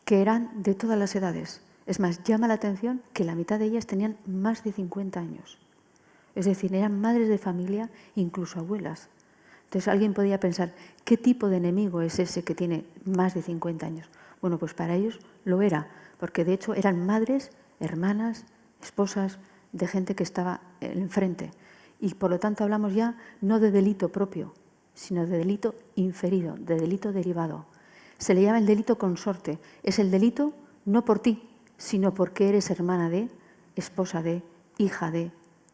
que eran de todas las edades. Es más, llama la atención que la mitad de ellas tenían más de 50 años. Es decir, eran madres de familia, incluso abuelas. Entonces alguien podría pensar, ¿qué tipo de enemigo es ese que tiene más de 50 años? Bueno, pues para ellos lo era, porque de hecho eran madres, hermanas, esposas de gente que estaba enfrente. Y por lo tanto hablamos ya no de delito propio, sino de delito inferido, de delito derivado. Se le llama el delito consorte. Es el delito no por ti, sino porque eres hermana de, esposa de, hija de,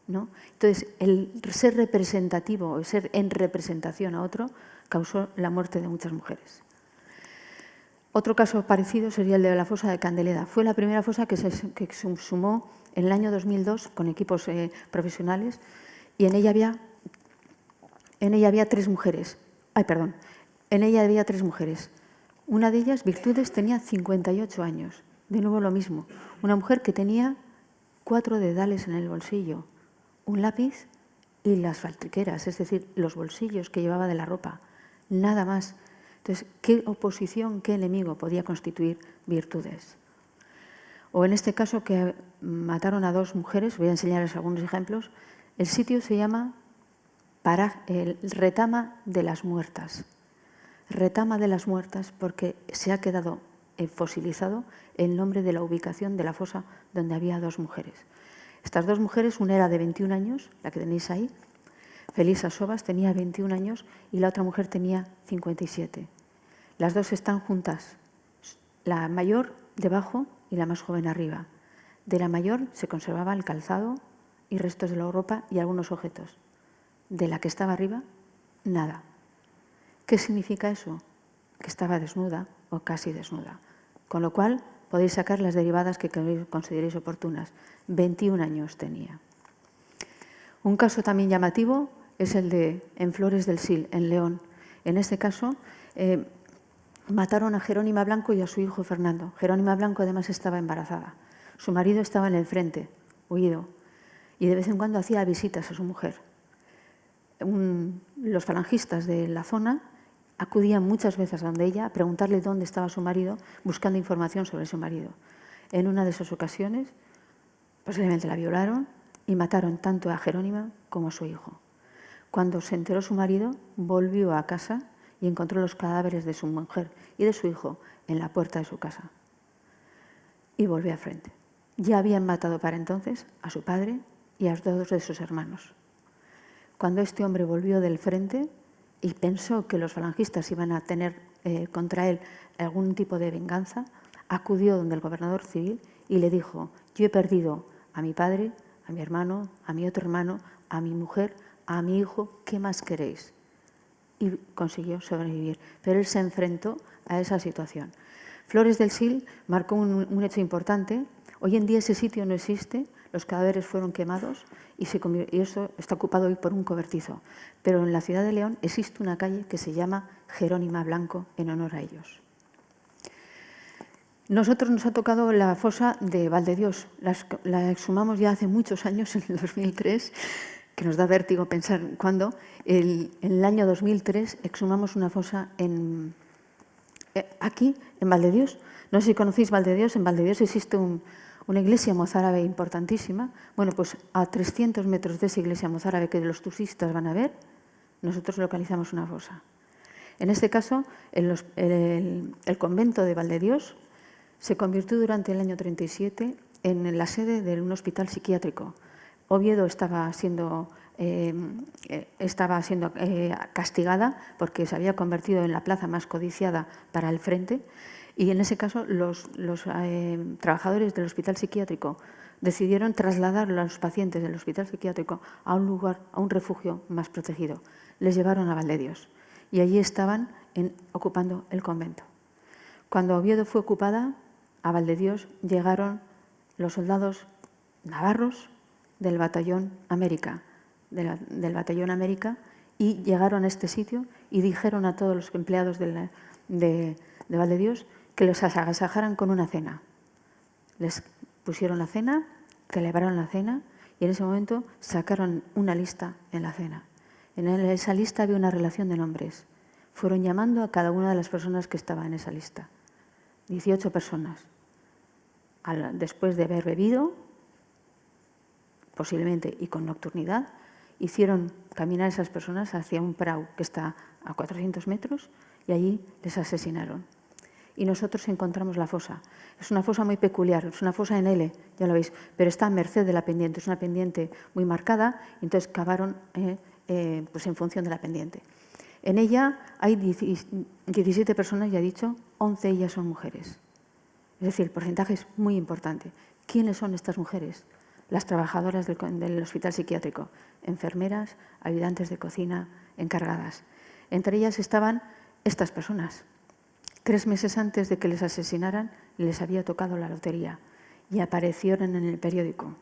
¿no? Entonces, el ser representativo, el ser en representación a otro, causó la muerte de muchas mujeres. Otro caso parecido sería el de la fosa de Candeleda. Fue la primera fosa que se sumó en el año 2002 con equipos profesionales y en ella había 3 mujeres. En ella había 3 mujeres. Una de ellas, Virtudes, tenía 58 años. De nuevo lo mismo. Una mujer que tenía 4 dedales en el bolsillo, un lápiz y las faltriqueras, es decir, los bolsillos que llevaba de la ropa. Nada más. Entonces, ¿qué oposición, qué enemigo podía constituir Virtudes? O en este caso que mataron a 2 mujeres, voy a enseñarles algunos ejemplos. El sitio se llama el Retama de las Muertas. Retama de las Muertas porque se ha quedado fosilizado el nombre de la ubicación de la fosa donde había 2 mujeres. Estas 2 mujeres, una era de 21 años, la que tenéis ahí, Felisa Sobas tenía 21 años y la otra mujer tenía 57. Las 2 están juntas, la mayor debajo y la más joven arriba. De la mayor se conservaba el calzado y restos de la ropa y algunos objetos. De la que estaba arriba, nada. ¿Qué significa eso? Que estaba desnuda o casi desnuda. Con lo cual, podéis sacar las derivadas que consideréis oportunas. 21 años tenía. Un caso también llamativo es el de en Flores del Sil, en León. En este caso, mataron a Jerónima Blanco y a su hijo Fernando. Jerónima Blanco además estaba embarazada. Su marido estaba en el frente, huido, y de vez en cuando hacía visitas a su mujer. Los falangistas de la zona acudían muchas veces a donde ella a preguntarle dónde estaba su marido, buscando información sobre su marido. En una de esas ocasiones, posiblemente la violaron y mataron tanto a Jerónima como a su hijo. Cuando se enteró su marido, volvió a casa y encontró los cadáveres de su mujer y de su hijo en la puerta de su casa. Y volvió al frente. Ya habían matado para entonces a su padre y a 2 de sus hermanos. Cuando este hombre volvió del frente y pensó que los falangistas iban a tener contra él algún tipo de venganza, acudió donde el gobernador civil y le dijo: yo he perdido a mi padre, a mi hermano, a mi otro hermano, a mi mujer, a mi hijo, ¿qué más queréis? Y consiguió sobrevivir. Pero él se enfrentó a esa situación. Flores del Sil marcó un hecho importante. Hoy en día ese sitio no existe, los cadáveres fueron quemados y eso está ocupado hoy por un cobertizo. Pero en la ciudad de León existe una calle que se llama Jerónima Blanco en honor a ellos. Nosotros nos ha tocado la fosa de Valdedios. La exhumamos ya hace muchos años, en el 2003, que nos da vértigo pensar cuándo. En el año 2003 exhumamos una fosa aquí, en Valdedios. No sé si conocéis Valdedios. En Valdedios existe una iglesia mozárabe importantísima. Bueno, pues a 300 metros de esa iglesia mozárabe que los turistas van a ver, nosotros localizamos una fosa. En este caso, el convento de Valdedios se convirtió durante el año 37 en la sede de un hospital psiquiátrico. Oviedo estaba siendo castigada porque se había convertido en la plaza más codiciada para el frente. Y en ese caso, los trabajadores del hospital psiquiátrico decidieron trasladar a los pacientes del hospital psiquiátrico a un lugar, a un refugio más protegido. Les llevaron a Valdedios y allí estaban ocupando el convento. Cuando Oviedo fue ocupada, a Valdedios llegaron los soldados navarros del Batallón América, y llegaron a este sitio y dijeron a todos los empleados de Valdedios que los agasajaran con una cena. Les pusieron la cena, celebraron la cena y en ese momento sacaron una lista en la cena. En esa lista había una relación de nombres. Fueron llamando a cada una de las personas que estaban en esa lista. 18 personas. Después de haber bebido, posiblemente y con nocturnidad, hicieron caminar a esas personas hacia un prau que está a 400 metros y allí les asesinaron. Y nosotros encontramos la fosa. Es una fosa muy peculiar, es una fosa en L, ya lo veis, pero está a merced de la pendiente, es una pendiente muy marcada, y entonces cavaron pues en función de la pendiente. En ella hay 17 personas, ya he dicho, 11 de ellas son mujeres. Es decir, el porcentaje es muy importante. ¿Quiénes son estas mujeres? Las trabajadoras del hospital psiquiátrico, enfermeras, ayudantes de cocina, encargadas. Entre ellas estaban estas personas, 3 meses antes de que les asesinaran, les había tocado la lotería y aparecieron en el periódico.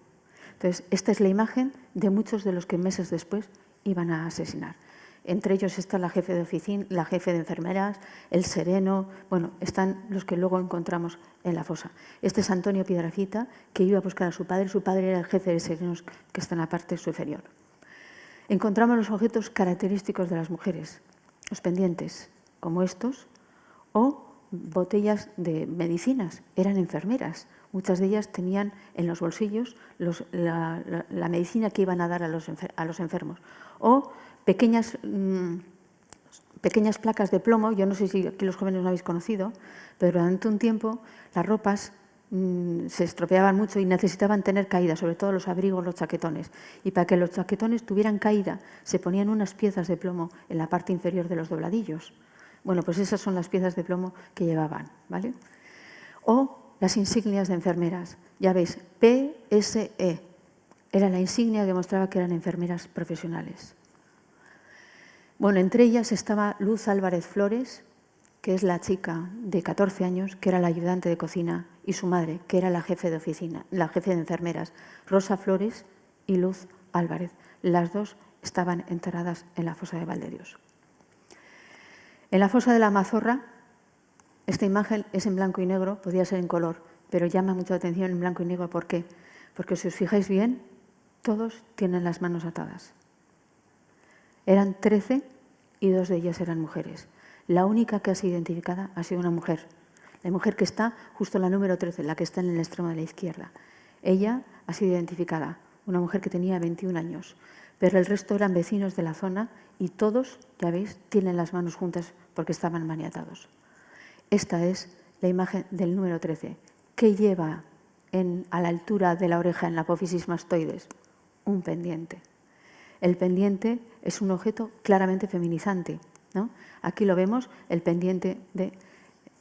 Entonces, esta es la imagen de muchos de los que meses después iban a asesinar. Entre ellos está la jefe de oficina, la jefe de enfermeras, el sereno, bueno, están los que luego encontramos en la fosa. Este es Antonio Piedrafita, que iba a buscar a su padre era el jefe de serenos que está en la parte superior. Encontramos los objetos característicos de las mujeres, los pendientes, como estos, o botellas de medicinas, eran enfermeras. Muchas de ellas tenían en los bolsillos la medicina que iban a dar a los enfermos. O pequeñas placas de plomo, yo no sé si aquí los jóvenes no habéis conocido, pero durante un tiempo las ropas se estropeaban mucho y necesitaban tener caída, sobre todo los abrigos, los chaquetones. Y para que los chaquetones tuvieran caída, se ponían unas piezas de plomo en la parte inferior de los dobladillos. Bueno, pues esas son las piezas de plomo que llevaban, ¿vale? O las insignias de enfermeras. Ya veis, PSE. Era la insignia que mostraba que eran enfermeras profesionales. Bueno, entre ellas estaba Luz Álvarez Flores, que es la chica de 14 años, que era la ayudante de cocina, y su madre, que era la jefe de oficina, la jefe de enfermeras, Rosa Flores y Luz Álvarez. Las dos estaban enterradas en la fosa de Valdedios. En la fosa de la Mazorra, esta imagen es en blanco y negro, podía ser en color, pero llama mucho la atención en blanco y negro. ¿Por qué? Porque si os fijáis bien, todos tienen las manos atadas. Eran 13 y 2 de ellas eran mujeres. La única que ha sido identificada ha sido una mujer. La mujer que está justo en la número 13, la que está en el extremo de la izquierda. Ella ha sido identificada, una mujer que tenía 21 años. Pero el resto eran vecinos de la zona y todos, ya veis, tienen las manos juntas porque estaban maniatados. Esta es la imagen del número 13. ¿Qué lleva a la altura de la oreja en la apófisis mastoides? Un pendiente. El pendiente es un objeto claramente feminizante, ¿no? Aquí lo vemos, el pendiente de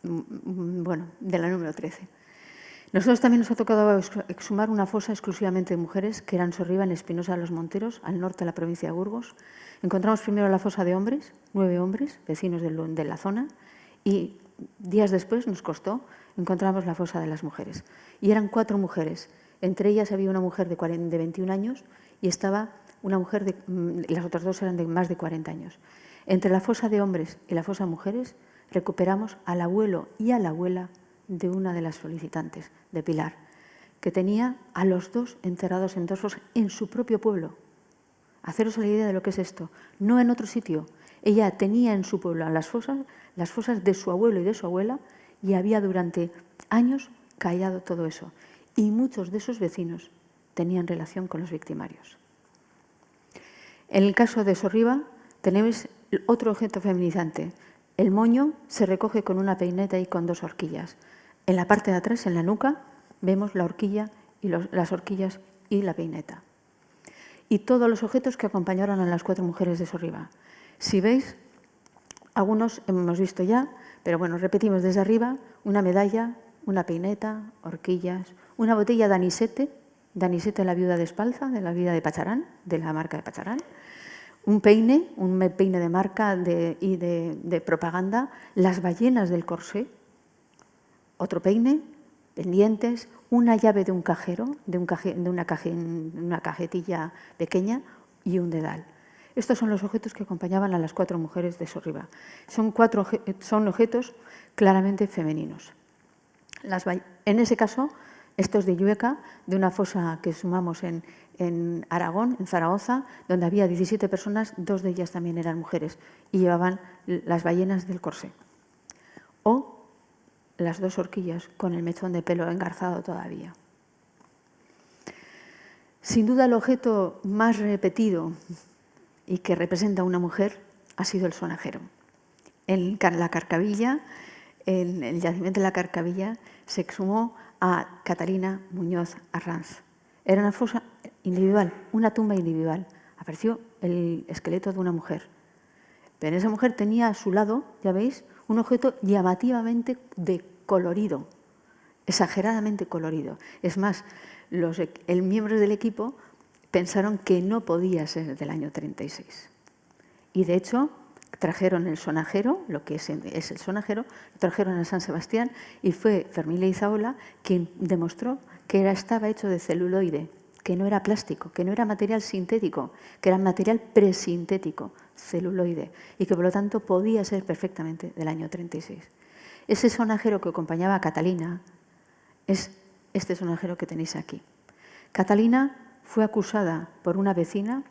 la número 13. Nosotros también nos ha tocado exhumar una fosa exclusivamente de mujeres, que eran Sorriba, en Espinosa de los Monteros, al norte de la provincia de Burgos. Encontramos primero la fosa de hombres, 9 hombres, vecinos de la zona, y días después nos costó, encontramos la fosa de las mujeres. Y eran 4 mujeres. Entre ellas había una mujer de 21 años y estaba una mujer las otras 2 eran de más de 40 años. Entre la fosa de hombres y la fosa de mujeres recuperamos al abuelo y a la abuela de una de las solicitantes, de Pilar, que tenía a los 2 enterrados en 2 fosas en su propio pueblo. Haceros la idea de lo que es esto, no en otro sitio. Ella tenía en su pueblo las fosas de su abuelo y de su abuela, y había durante años callado todo eso. Y muchos de esos vecinos tenían relación con los victimarios. En el caso de Sorriba tenemos otro objeto feminizante. El moño se recoge con una peineta y con 2 horquillas. En la parte de atrás, en la nuca, vemos la horquilla y las horquillas y la peineta. Y todos los objetos que acompañaron a las 4 mujeres de Sorriba. Si veis, algunos hemos visto ya, pero bueno, repetimos desde arriba: una medalla, una peineta, horquillas, una botella de anisete, la viuda de Espalza, de la viuda de Pacharán, de la marca de Pacharán, un peine de marca y de propaganda, las ballenas del corsé, otro peine, pendientes, una llave de un cajero, de una cajetilla pequeña, y un dedal. Estos son los objetos que acompañaban a las 4 mujeres de Sorriba. Son objetos claramente femeninos. En ese caso, esto es de Llueca, de una fosa que sumamos en Aragón, en Zaragoza, donde había 17 personas, 2 de ellas también eran mujeres, y llevaban las ballenas del corsé. O las 2 horquillas con el mechón de pelo engarzado todavía. Sin duda, el objeto más repetido y que representa a una mujer ha sido el sonajero. En la Carcavilla, en el yacimiento de la Carcavilla, se exhumó a Catalina Muñoz Arranz. Era una fosa individual, una tumba individual. Apareció el esqueleto de una mujer. Pero esa mujer tenía a su lado, ya veis, un objeto llamativamente colorido, exageradamente colorido. Es más, los miembros del equipo pensaron que no podía ser del año 36. Y de hecho, trajeron el sonajero, lo que es el sonajero, lo trajeron a San Sebastián y fue Fermín Leizaola quien demostró que estaba hecho de celuloide, que no era plástico, que no era material sintético, que era material presintético, celuloide, y que por lo tanto podía ser perfectamente del año 36. Ese sonajero que acompañaba a Catalina es este sonajero que tenéis aquí. Catalina fue acusada por una vecina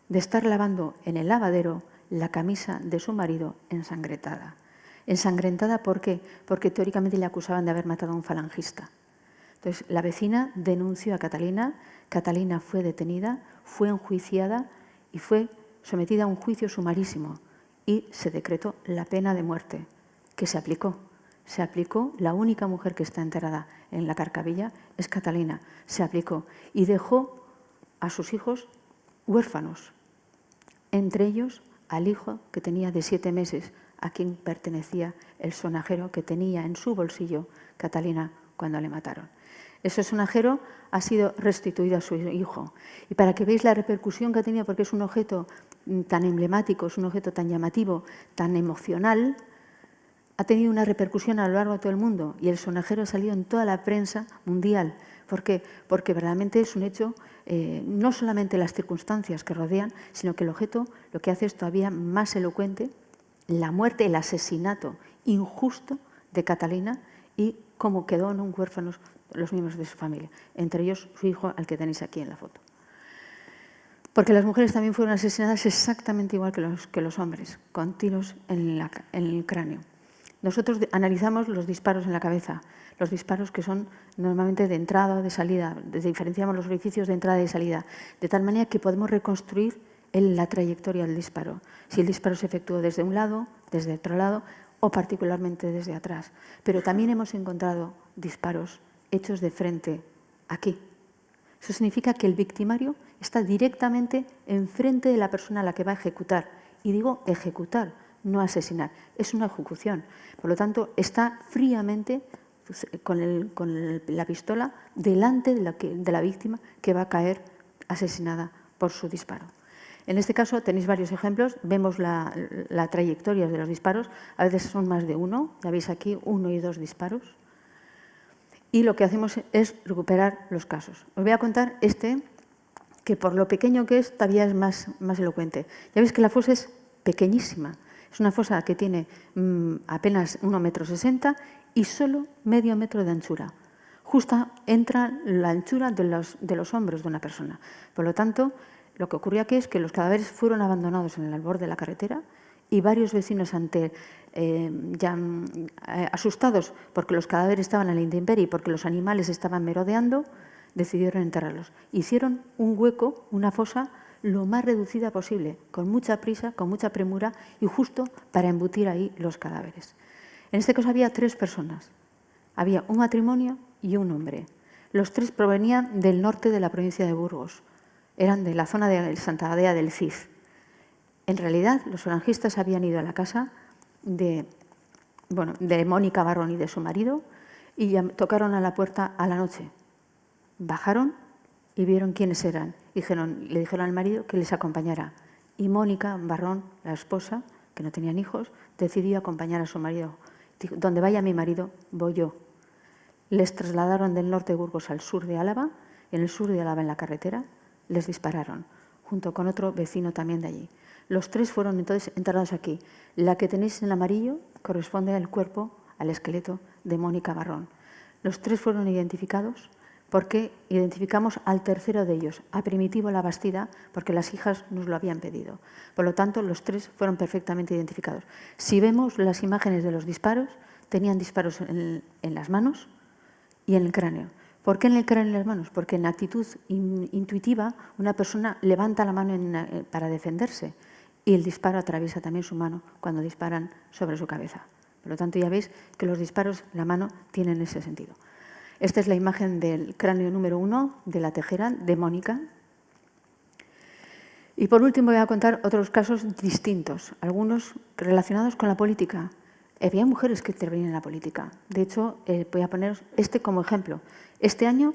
de estar lavando en el lavadero la camisa de su marido ensangrentada. ¿Ensangrentada por qué? Porque teóricamente le acusaban de haber matado a un falangista. Entonces, la vecina denunció a Catalina, Catalina fue detenida, fue enjuiciada y fue sometida a un juicio sumarísimo y se decretó la pena de muerte, que se aplicó. Se aplicó, la única mujer que está enterrada en la Carcavilla es Catalina, se aplicó y dejó a sus hijos huérfanos, entre ellos al hijo que tenía de 7 meses, a quien pertenecía el sonajero que tenía en su bolsillo Catalina cuando le mataron. Ese sonajero ha sido restituido a su hijo. Y para que veáis la repercusión que ha tenido, porque es un objeto tan emblemático, es un objeto tan llamativo, tan emocional, ha tenido una repercusión a lo largo de todo el mundo y el sonajero ha salido en toda la prensa mundial. ¿Por qué? Porque verdaderamente es un hecho, no solamente las circunstancias que rodean, sino que el objeto lo que hace es todavía más elocuente la muerte, el asesinato injusto de Catalina y cómo quedó en un huérfano los miembros de su familia, entre ellos su hijo, al que tenéis aquí en la foto. Porque las mujeres también fueron asesinadas exactamente igual que los hombres, con tiros en el cráneo. Nosotros analizamos los disparos en la cabeza, los disparos que son normalmente de entrada o de salida, diferenciamos los orificios de entrada y salida, de tal manera que podemos reconstruir la trayectoria del disparo, si el disparo se efectuó desde un lado, desde otro lado o particularmente desde atrás. Pero también hemos encontrado disparos hechos de frente, aquí. Eso significa que el victimario está directamente enfrente de la persona a la que va a ejecutar. Y digo ejecutar, no asesinar. Es una ejecución. Por lo tanto, está fríamente con la pistola delante de la víctima que va a caer asesinada por su disparo. En este caso tenéis varios ejemplos. Vemos la trayectoria de los disparos. A veces son más de uno. Ya veis aquí 1 y 2 disparos. Y lo que hacemos es recuperar los casos. Os voy a contar este, que por lo pequeño que es, todavía es más elocuente. Ya veis que la fosa es pequeñísima. Es una fosa que tiene apenas 1,60 m y solo medio metro de anchura. Justa entra la anchura de los hombros de una persona. Por lo tanto, lo que ocurrió aquí es que los cadáveres fueron abandonados en el borde de la carretera y varios vecinos asustados porque los cadáveres estaban a la intemperie y porque los animales estaban merodeando, decidieron enterrarlos. Hicieron un hueco, una fosa, lo más reducida posible, con mucha prisa, con mucha premura y justo para embutir ahí los cadáveres. En este caso había 3 personas. Había un matrimonio y un hombre. Los 3 provenían del norte de la provincia de Burgos. Eran de la zona de Santa Adea del Cid. En realidad, los falangistas habían ido a la casa de Mónica Barrón y de su marido y tocaron a la puerta a la noche. Bajaron y vieron quiénes eran. Le dijeron al marido que les acompañara. Y Mónica Barrón, la esposa, que no tenían hijos, decidió acompañar a su marido. Dijo, donde vaya mi marido, voy yo. Les trasladaron del norte de Burgos al sur de Álava. En el sur de Álava, en la carretera, les dispararon, junto con otro vecino también de allí. Los 3 fueron entonces enterrados aquí. La que tenéis en amarillo corresponde al cuerpo, al esqueleto de Mónica Barrón. Los 3 fueron identificados porque identificamos al tercero de ellos, a Primitivo Labastida, porque las hijas nos lo habían pedido. Por lo tanto, los 3 fueron perfectamente identificados. Si vemos las imágenes de los disparos, tenían disparos en las manos y en el cráneo. ¿Por qué en el cráneo y en las manos? Porque en actitud intuitiva una persona levanta la mano para defenderse y el disparo atraviesa también su mano cuando disparan sobre su cabeza. Por lo tanto, ya veis que los disparos, la mano, tienen ese sentido. Esta es la imagen del cráneo número 1 de la Tejera, de Mónica. Y por último voy a contar otros casos distintos, algunos relacionados con la política. Había mujeres que intervenían en la política. De hecho, voy a poner este como ejemplo. En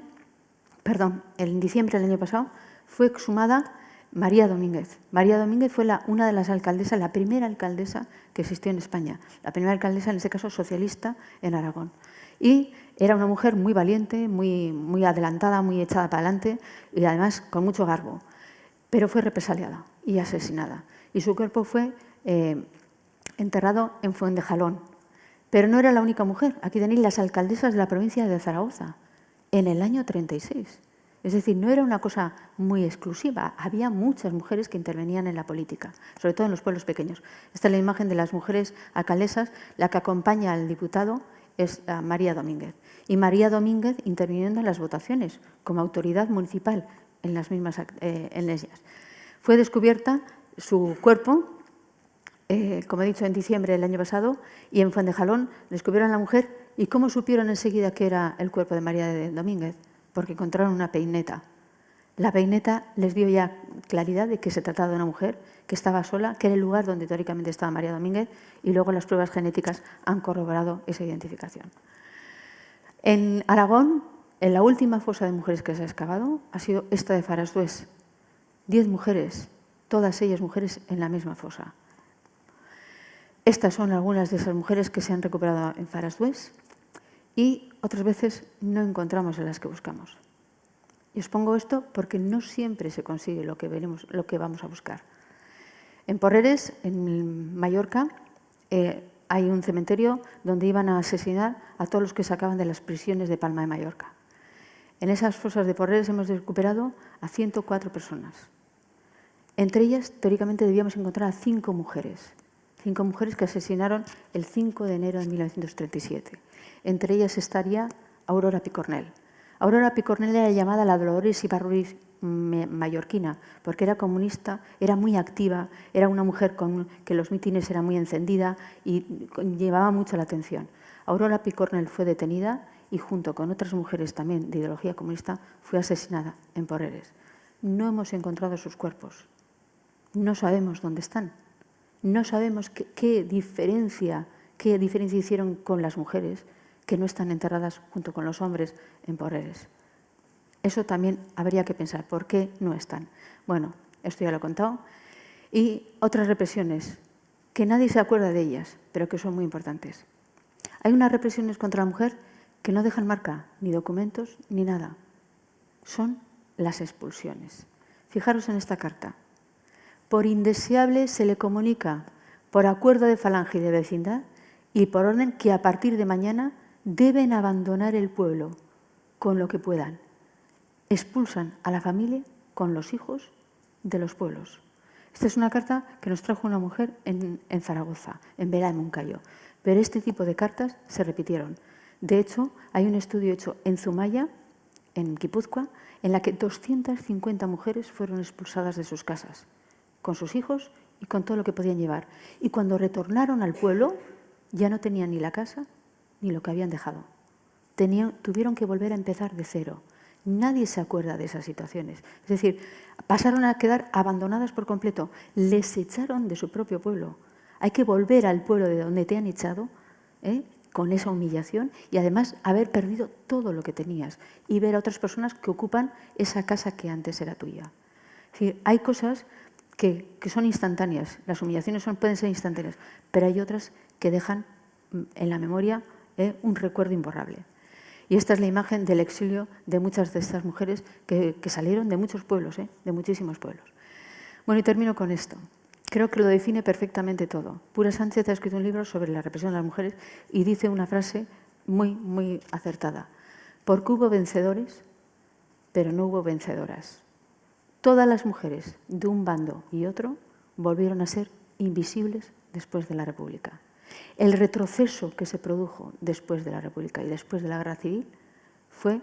diciembre del año pasado, fue exhumada María Domínguez. María Domínguez fue una de las alcaldesas, la primera alcaldesa que existió en España. La primera alcaldesa, en este caso, socialista en Aragón. Y era una mujer muy valiente, muy adelantada, muy echada para adelante y además con mucho garbo. Pero fue represaliada y asesinada. Y su cuerpo fue enterrado en Fuentejalón. Pero no era la única mujer. Aquí tenéis las alcaldesas de la provincia de Zaragoza, en el año 36. Es decir, no era una cosa muy exclusiva. Había muchas mujeres que intervenían en la política, sobre todo en los pueblos pequeños. Esta es la imagen de las mujeres alcaldesas. La que acompaña al diputado es María Domínguez. Y María Domínguez interviniendo en las votaciones como autoridad municipal en las mismas en ellas. Fue descubierta su cuerpo, como he dicho, en diciembre del año pasado, y en Fuentejalón descubrieron a la mujer. ¿Y cómo supieron enseguida que era el cuerpo de María Domínguez? Porque encontraron una peineta. La peineta les dio ya claridad de que se trataba de una mujer que estaba sola, que era el lugar donde teóricamente estaba María Domínguez, y luego las pruebas genéticas han corroborado esa identificación. En Aragón, en la última fosa de mujeres que se ha excavado, ha sido esta de Farasdués. 10 mujeres, todas ellas mujeres en la misma fosa. Estas son algunas de esas mujeres que se han recuperado en Farasdués y otras veces no encontramos a las que buscamos. Y os pongo esto porque no siempre se consigue lo que vamos a buscar. En Porreres, en Mallorca, hay un cementerio donde iban a asesinar a todos los que sacaban de las prisiones de Palma de Mallorca. En esas fosas de Porreres hemos recuperado a 104 personas. Entre ellas, teóricamente, debíamos encontrar a 5 mujeres. 5 mujeres que asesinaron el 5 de enero de 1937. Entre ellas estaría Aurora Picornell. Aurora Picornell era llamada la Dolores Ibarruriz mallorquina, porque era comunista, era muy activa, era una mujer que los mítines era muy encendida y llevaba mucho la atención. Aurora Picornell fue detenida y junto con otras mujeres también de ideología comunista fue asesinada en Porreres. No hemos encontrado sus cuerpos, no sabemos dónde están, no sabemos qué diferencia hicieron con las mujeres que no están enterradas junto con los hombres en Porreres. Eso también habría que pensar, ¿por qué no están? Bueno, esto ya lo he contado. Y otras represiones, que nadie se acuerda de ellas, pero que son muy importantes. Hay unas represiones contra la mujer que no dejan marca, ni documentos, ni nada. Son las expulsiones. Fijaros en esta carta. Por indeseable se le comunica, por acuerdo de falange y de vecindad, y por orden que a partir de mañana deben abandonar el pueblo con lo que puedan. Expulsan a la familia con los hijos de los pueblos. Esta es una carta que nos trajo una mujer en Zaragoza, en Vera de Moncayo. Pero este tipo de cartas se repitieron. De hecho, hay un estudio hecho en Zumaya, en Guipúzcoa, en la que 250 mujeres fueron expulsadas de sus casas, con sus hijos y con todo lo que podían llevar. Y cuando retornaron al pueblo, ya no tenían ni la casa ni lo que habían dejado. Tuvieron que volver a empezar de cero. Nadie se acuerda de esas situaciones. Es decir, pasaron a quedar abandonadas por completo. Les echaron de su propio pueblo. Hay que volver al pueblo de donde te han echado, con esa humillación y además haber perdido todo lo que tenías y ver a otras personas que ocupan esa casa que antes era tuya. Es decir, hay cosas que son instantáneas. Las humillaciones pueden ser instantáneas, pero hay otras que dejan en la memoria un recuerdo imborrable. Y esta es la imagen del exilio de muchas de estas mujeres que salieron de muchos pueblos, de muchísimos pueblos. Bueno, y termino con esto. Creo que lo define perfectamente todo. Pura Sánchez ha escrito un libro sobre la represión de las mujeres y dice una frase muy, muy acertada. Porque hubo vencedores, pero no hubo vencedoras. Todas las mujeres de un bando y otro volvieron a ser invisibles después de la República. El retroceso que se produjo después de la República y después de la Guerra Civil fue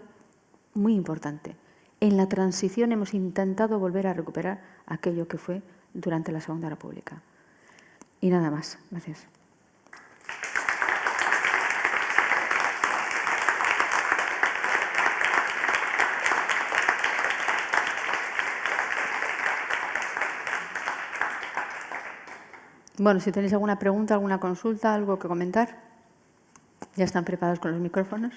muy importante. En la transición hemos intentado volver a recuperar aquello que fue durante la Segunda República. Y nada más. Gracias. Bueno, si tenéis alguna pregunta, alguna consulta, algo que comentar, ya están preparados con los micrófonos.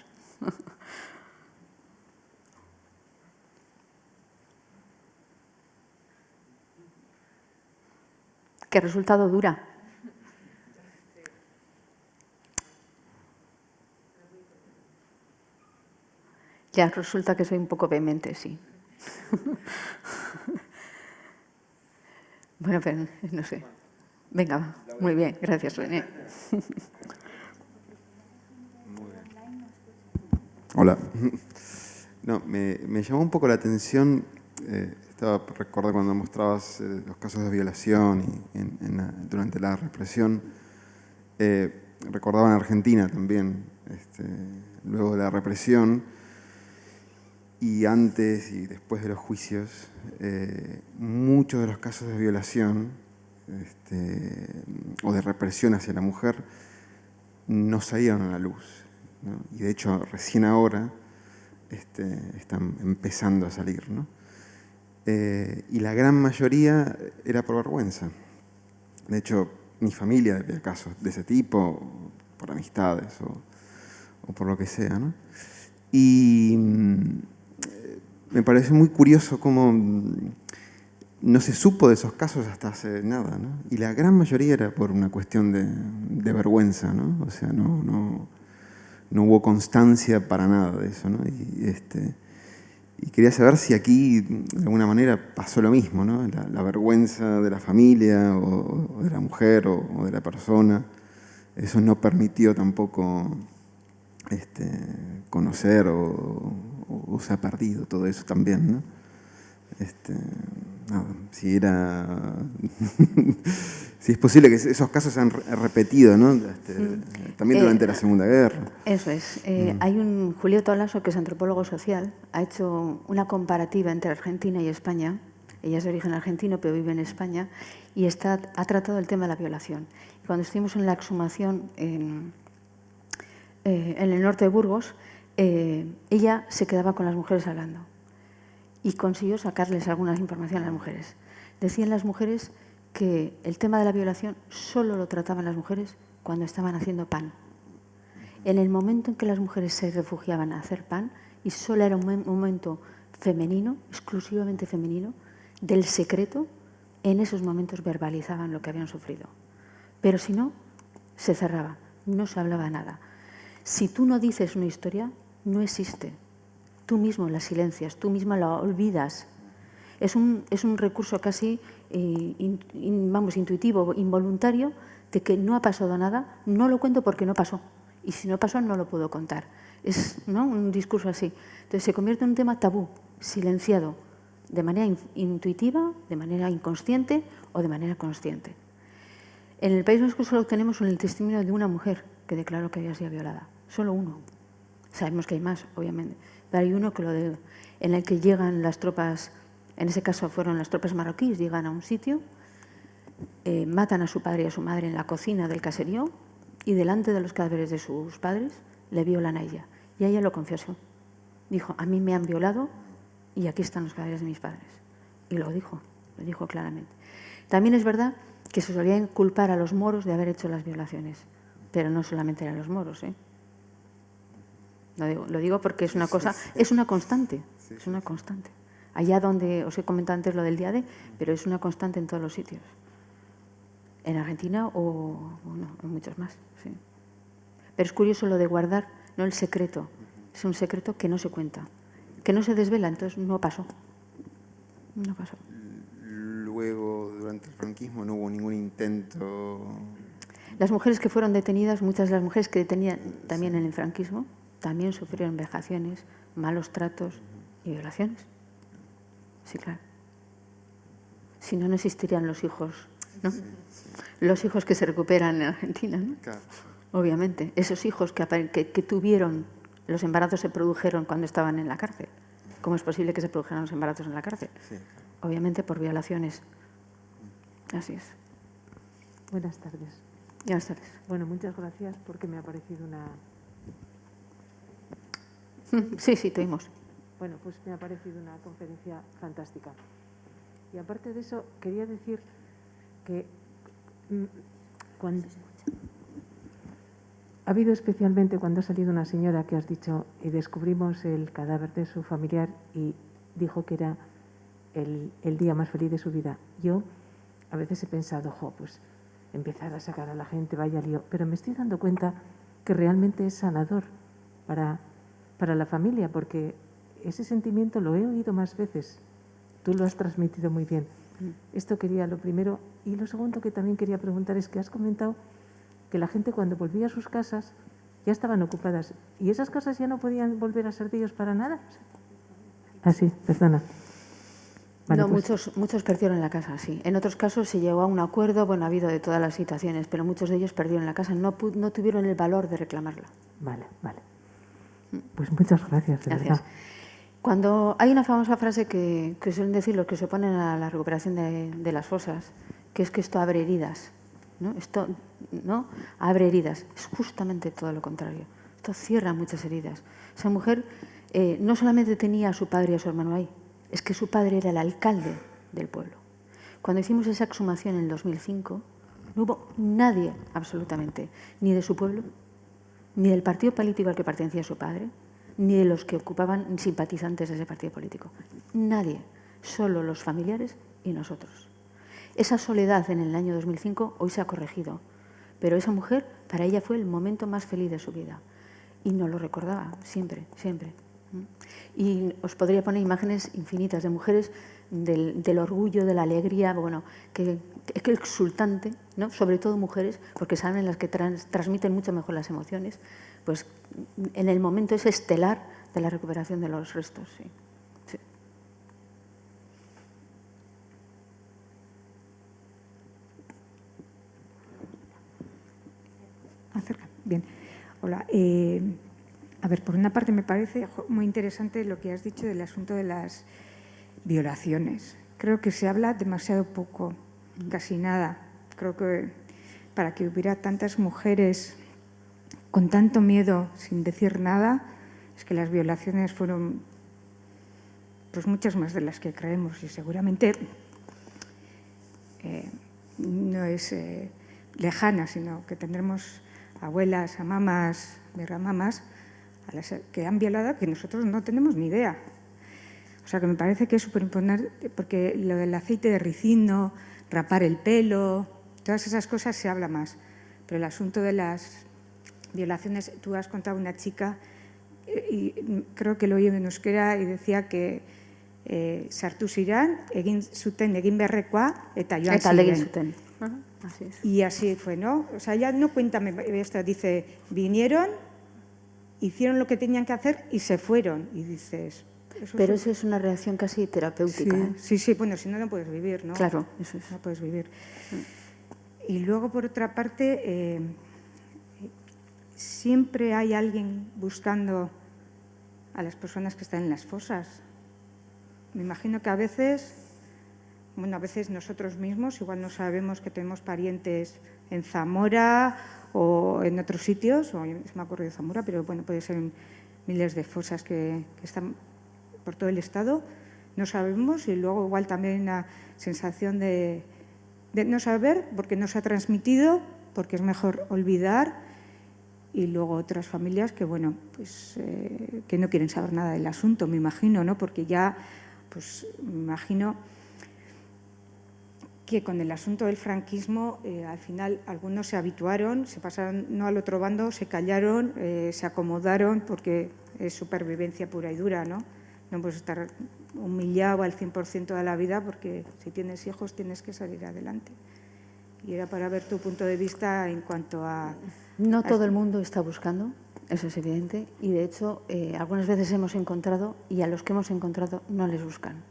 ¿Qué resultado dura? Ya resulta que soy un poco vehemente, sí. Bueno, pero no sé. Venga, va. Muy bien, gracias, René. Hola. No, me llamó un poco la atención, recordé cuando mostrabas los casos de violación durante la represión, recordaba en Argentina también, luego de la represión y antes y después de los juicios, muchos de los casos de violación o de represión hacia la mujer no salieron a la luz, ¿no? Y de hecho recién ahora están empezando a salir, ¿no? Y la gran mayoría era por vergüenza. De hecho, mi familia había casos de ese tipo, por amistades o por lo que sea, ¿no? Y me parece muy curioso cómo no se supo de esos casos hasta hace nada, ¿no? Y la gran mayoría era por una cuestión de vergüenza, ¿no? O sea, no hubo constancia para nada de eso, ¿no? Y quería saber si aquí, de alguna manera, pasó lo mismo, ¿no? La vergüenza de la familia o de la mujer o de la persona, eso no permitió tampoco conocer o se ha perdido todo eso también, ¿no? Nada, si es posible que esos casos se han repetido, ¿no? También durante la Segunda Guerra. Eso es. Hay Julieta Lasso, que es antropólogo social, ha hecho una comparativa entre Argentina y España. Ella es de origen argentino, pero vive en España, y ha tratado el tema de la violación. Y cuando estuvimos en la exhumación en el norte de Burgos, ella se quedaba con las mujeres hablando y consiguió sacarles alguna información a las mujeres. Decían las mujeres que el tema de la violación solo lo trataban las mujeres cuando estaban haciendo pan. En el momento en que las mujeres se refugiaban a hacer pan, y solo era un momento femenino, exclusivamente femenino, del secreto, en esos momentos verbalizaban lo que habían sufrido. Pero si no, se cerraba, no se hablaba nada. Si tú no dices una historia, no existe. Tú mismo la silencias, tú misma la olvidas. Es un recurso casi, intuitivo, involuntario, de que no ha pasado nada, no lo cuento porque no pasó. Y si no pasó, no lo puedo contar. Es, ¿no?, un discurso así. Entonces se convierte en un tema tabú, silenciado, de manera intuitiva, de manera inconsciente o de manera consciente. En el País Vasco solo tenemos el testimonio de una mujer que declaró que había sido violada. Solo uno. Sabemos que hay más, obviamente. Pero hay uno en el que llegan las tropas, en ese caso fueron las tropas marroquíes, llegan a un sitio, matan a su padre y a su madre en la cocina del caserío y delante de los cadáveres de sus padres le violan a ella. Y ella lo confesó. Dijo, a mí me han violado y aquí están los cadáveres de mis padres. Y lo dijo claramente. También es verdad que se solía culpar a los moros de haber hecho las violaciones, pero no solamente eran los moros, ¿eh? Lo digo porque es una cosa, es una constante, es una constante. Allá donde os he comentado antes lo del día D, pero es una constante en todos los sitios. En Argentina o no, en muchos más, sí. Pero es curioso lo de guardar, no el secreto. Es un secreto que no se cuenta, que no se desvela, entonces no pasó. No pasó. Luego, durante el franquismo, no hubo ningún intento. Las mujeres que fueron detenidas, muchas de las mujeres que detenían también en el franquismo, también sufrieron vejaciones, malos tratos y violaciones. Sí, claro. Si no, no existirían los hijos, ¿no? Sí, sí. Los hijos que se recuperan en Argentina, ¿no? Claro. Obviamente. Esos hijos que tuvieron, los embarazos se produjeron cuando estaban en la cárcel. ¿Cómo es posible que se produjeran los embarazos en la cárcel? Sí, claro. Obviamente por violaciones. Así es. Buenas tardes. Buenas tardes. Bueno, muchas gracias porque me ha parecido una... Sí, te oímos. Bueno, pues me ha parecido una conferencia fantástica. Y aparte de eso, quería decir que cuando... Ha habido especialmente cuando ha salido una señora que has dicho y descubrimos el cadáver de su familiar y dijo que era el día más feliz de su vida. Yo a veces he pensado, pues empezar a sacar a la gente, vaya lío, pero me estoy dando cuenta que realmente es sanador para la familia, porque ese sentimiento lo he oído más veces. Tú lo has transmitido muy bien. Esto quería lo primero. Y lo segundo que también quería preguntar es que has comentado que la gente cuando volvía a sus casas ya estaban ocupadas y esas casas ya no podían volver a ser de ellos para nada. Sí, perdona. Vale, no, pues, muchos perdieron la casa, sí. En otros casos se llegó a un acuerdo, bueno, ha habido de todas las situaciones, pero muchos de ellos perdieron la casa, no tuvieron el valor de reclamarla. Vale. Pues muchas gracias, de Gracias. verdad. Cuando hay una famosa frase que suelen decir los que se oponen a la recuperación de las fosas, que es que esto abre heridas, ¿no? Esto no abre heridas, es justamente todo lo contrario. Esto cierra muchas heridas. Esa mujer no solamente tenía a su padre y a su hermano ahí, es que su padre era el alcalde del pueblo. Cuando hicimos esa exhumación en el 2005, no hubo nadie, absolutamente, ni de su pueblo, ni del partido político al que pertenecía su padre, ni de los que ocupaban simpatizantes de ese partido político. Nadie, solo los familiares y nosotros. Esa soledad en el año 2005 hoy se ha corregido, pero esa mujer, para ella fue el momento más feliz de su vida y nos lo recordaba siempre, siempre. Y os podría poner imágenes infinitas de mujeres del orgullo, de la alegría, bueno, que exultante, ¿no? Sobre todo mujeres, porque saben las que transmiten mucho mejor las emociones, pues en el momento ese estelar de la recuperación de los restos. Sí. Sí. Acerca. Bien. Hola. A ver, por una parte me parece muy interesante lo que has dicho del asunto de las violaciones. Creo que se habla demasiado poco, casi nada. Creo que para que hubiera tantas mujeres con tanto miedo sin decir nada, es que las violaciones fueron pues muchas más de las que creemos y seguramente no es lejana, sino que tendremos abuelas, mamás, mamás a las que han violado que nosotros no tenemos ni idea. O sea que me parece que es súper importante porque lo del aceite de ricino, rapar el pelo, todas esas cosas se habla más. Pero el asunto de las violaciones, tú has contado una chica y creo que lo oí en euskera y decía que sartu ziren, egin zuten egin beharrekoa eta joan ziren. Así es. Y así fue, ¿no? O sea, ya no cuéntame esto, dice, vinieron, hicieron lo que tenían que hacer y se fueron. Y dices... Pero eso es una reacción casi terapéutica. Sí, bueno, si no, no puedes vivir, ¿no? Claro, eso es. No puedes vivir. Y luego, por otra parte, siempre hay alguien buscando a las personas que están en las fosas. Me imagino que a veces nosotros mismos igual no sabemos que tenemos parientes en Zamora o en otros sitios, o se me ha ocurrido Zamora, pero bueno, puede ser en miles de fosas que están por todo el estado, no sabemos, y luego igual también una sensación de no saber porque no se ha transmitido, porque es mejor olvidar, y luego otras familias que, bueno, pues que no quieren saber nada del asunto, me imagino, ¿no? Porque ya, pues me imagino que con el asunto del franquismo, al final algunos se habituaron, se pasaron no al otro bando, se callaron, se acomodaron, porque es supervivencia pura y dura, ¿no? No puedes estar humillado al 100% de la vida porque si tienes hijos tienes que salir adelante. Y era para ver tu punto de vista en cuanto a... No todo el mundo está buscando, eso es evidente, y de hecho algunas veces hemos encontrado y a los que hemos encontrado no les buscan.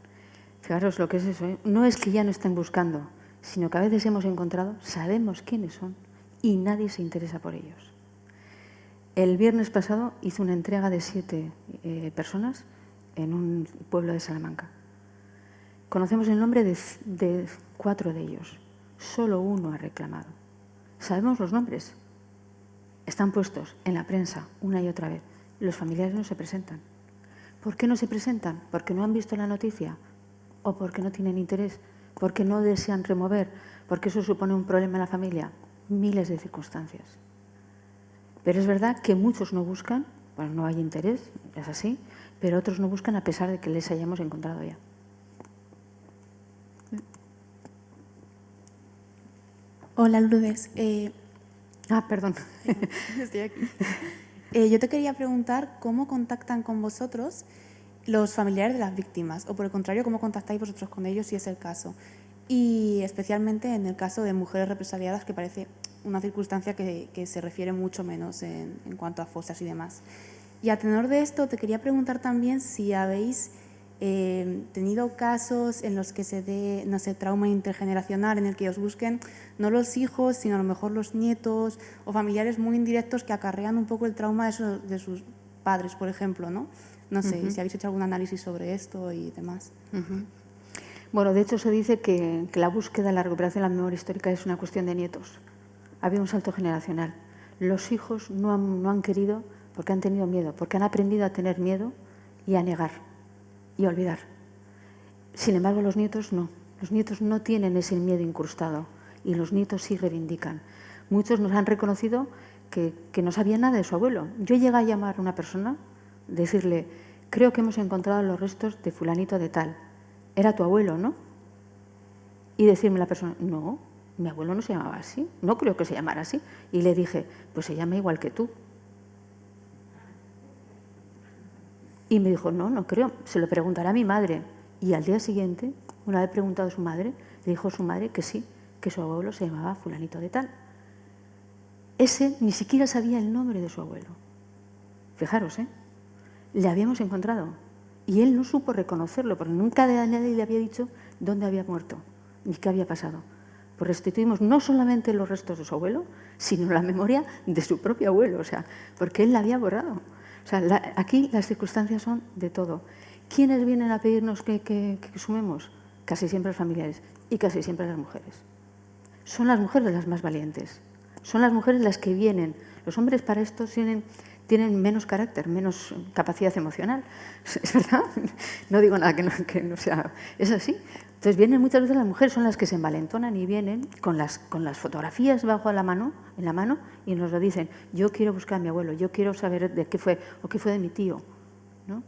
Fijaros lo que es eso, ¿eh? No es que ya no estén buscando, sino que a veces hemos encontrado, sabemos quiénes son y nadie se interesa por ellos. El viernes pasado hice una entrega de 7 personas en un pueblo de Salamanca. Conocemos el nombre de 4 de ellos. Solo uno ha reclamado. Sabemos los nombres. Están puestos en la prensa una y otra vez. Los familiares no se presentan. ¿Por qué no se presentan? ¿Porque no han visto la noticia? ¿O porque no tienen interés? ¿Porque no desean remover? ¿Porque eso supone un problema en la familia? Miles de circunstancias. Pero es verdad que muchos no buscan, bueno, no hay interés, es así, pero otros no buscan a pesar de que les hayamos encontrado ya. Hola, Lourdes. Perdón. Estoy aquí. Yo te quería preguntar cómo contactan con vosotros los familiares de las víctimas, o por el contrario, cómo contactáis vosotros con ellos si es el caso. Y especialmente en el caso de mujeres represaliadas, que parece una circunstancia que se refiere mucho menos en cuanto a fosas y demás. Y a tenor de esto, te quería preguntar también si habéis tenido casos en los que se dé, no sé, trauma intergeneracional, en el que os busquen no los hijos, sino a lo mejor los nietos o familiares muy indirectos que acarrean un poco el trauma de sus padres, por ejemplo, ¿no? No sé si habéis hecho algún análisis sobre esto y demás. Bueno, de hecho se dice que la búsqueda, la recuperación de la memoria histórica es una cuestión de nietos. Ha habido un salto generacional. Los hijos no han querido porque han tenido miedo, porque han aprendido a tener miedo y a negar y a olvidar. Sin embargo, los nietos no. Los nietos no tienen ese miedo incrustado y los nietos sí reivindican. Muchos nos han reconocido que no sabían nada de su abuelo. Yo llegué a llamar a una persona, decirle, creo que hemos encontrado los restos de fulanito de tal. Era tu abuelo, ¿no? Y decirme la persona, no, mi abuelo no se llamaba así, no creo que se llamara así. Y le dije, pues se llama igual que tú. Y me dijo, no creo, se lo preguntará a mi madre. Y al día siguiente, una vez preguntado a su madre, le dijo a su madre que sí, que su abuelo se llamaba fulanito de tal. Ese ni siquiera sabía el nombre de su abuelo. Fijaros, le habíamos encontrado. Y él no supo reconocerlo, porque nunca nadie le había dicho dónde había muerto, ni qué había pasado. Pues restituimos no solamente los restos de su abuelo, sino la memoria de su propio abuelo, o sea, porque él la había borrado. O sea, aquí las circunstancias son de todo. ¿Quiénes vienen a pedirnos que sumemos? Casi siempre los familiares y casi siempre las mujeres. Son las mujeres las más valientes. Son las mujeres las que vienen. Los hombres para esto tienen menos carácter, menos capacidad emocional. ¿Es verdad? No digo nada que no sea... Es así. Entonces vienen muchas veces las mujeres, son las que se envalentonan y vienen con las fotografías en la mano y nos lo dicen. Yo quiero buscar a mi abuelo, yo quiero saber de qué fue o qué fue de mi tío, ¿no?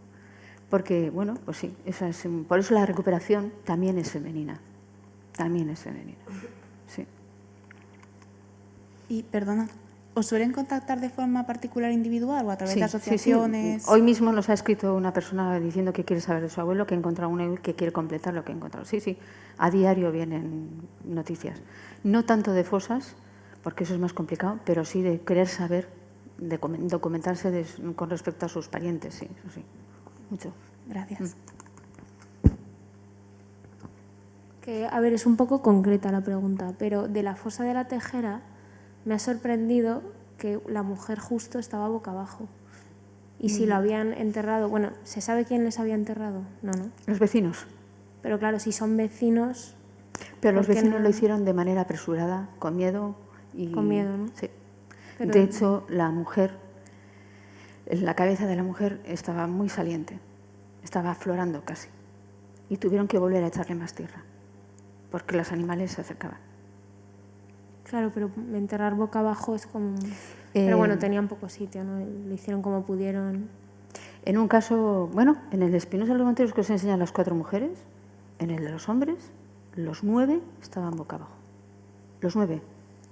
Porque, bueno, pues sí, por eso la recuperación también es femenina. También es femenina. Sí. Y, perdona, ¿os suelen contactar de forma particular individual o a través de asociaciones? Sí. Hoy mismo nos ha escrito una persona diciendo que quiere saber de su abuelo, que ha encontrado un email, que quiere completar lo que ha encontrado. Sí, a diario vienen noticias. No tanto de fosas, porque eso es más complicado, pero sí de querer saber, de documentarse con respecto a sus parientes, sí, eso sí. Mucho. Gracias. A ver, es un poco concreta la pregunta, pero de la fosa de la Tejera me ha sorprendido que la mujer justo estaba boca abajo. Y si lo habían enterrado, bueno, ¿se sabe quién les había enterrado? No. Los vecinos. Pero claro, si son vecinos... Pero los vecinos lo hicieron de manera apresurada, con miedo. Con miedo, ¿no? Sí. Pero... De hecho, la cabeza de la mujer estaba muy saliente, estaba aflorando casi. Y tuvieron que volver a echarle más tierra, porque los animales se acercaban. Claro, pero enterrar boca abajo es como... Pero bueno, tenían poco sitio, ¿no? Lo hicieron como pudieron. En un caso, bueno, en el de Espinosa de los Monteros que os enseñan las 4 mujeres, en el de los hombres, los 9 estaban boca abajo. Los 9.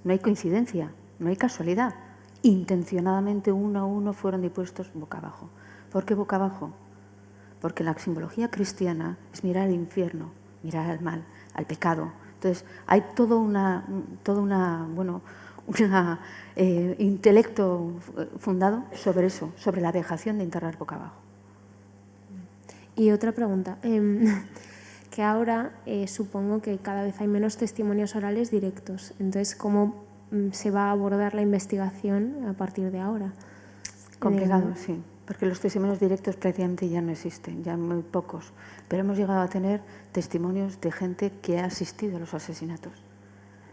No hay coincidencia, no hay casualidad. Intencionadamente uno a uno fueron dispuestos boca abajo. ¿Por qué boca abajo? Porque la simbología cristiana es mirar al infierno, mirar al mal, al pecado. Entonces, hay todo un intelecto fundado sobre eso, sobre la vejación de enterrar boca abajo. Y otra pregunta, que ahora supongo que cada vez hay menos testimonios orales directos. Entonces, ¿cómo se va a abordar la investigación a partir de ahora? Complicado, sí, porque los testimonios directos prácticamente ya no existen, ya muy pocos. Pero hemos llegado a tener testimonios de gente que ha asistido a los asesinatos,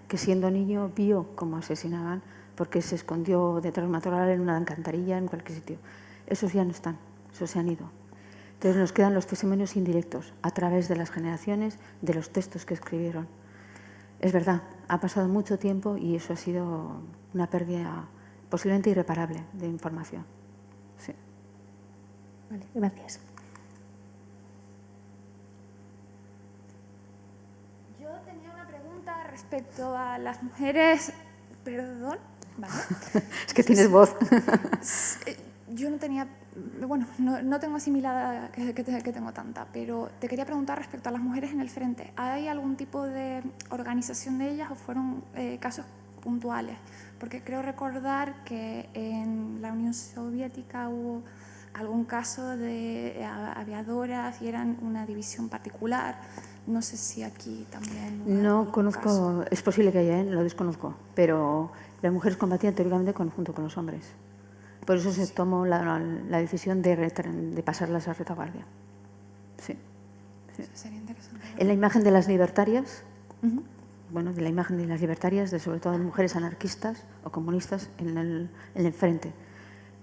que siendo niño vio cómo asesinaban porque se escondió detrás de un matorral, en una alcantarilla, en cualquier sitio. Esos ya no están, esos se han ido. Entonces nos quedan los testimonios indirectos a través de las generaciones, de los textos que escribieron. Es verdad, ha pasado mucho tiempo y eso ha sido una pérdida posiblemente irreparable de información. Sí. Vale, gracias. Yo tenía una pregunta respecto respecto a las mujeres... Perdón, ¿vale? Es que tienes voz. Yo no tenía... Bueno, no tengo asimilada que tengo tanta, pero te quería preguntar respecto a las mujeres en el frente. ¿Hay algún tipo de organización de ellas o fueron casos puntuales? Porque creo recordar que en la Unión Soviética hubo algún caso de aviadoras y eran una división particular. No sé si aquí también... No conozco, es posible que haya, lo desconozco, pero las mujeres combatían teóricamente junto con los hombres. Por eso se tomó la decisión de pasarlas a retaguardia. Sí. Sí. Sería interesante. En la imagen de las libertarias, bueno, de la imagen de las libertarias, de sobre todo de mujeres anarquistas o comunistas en el frente.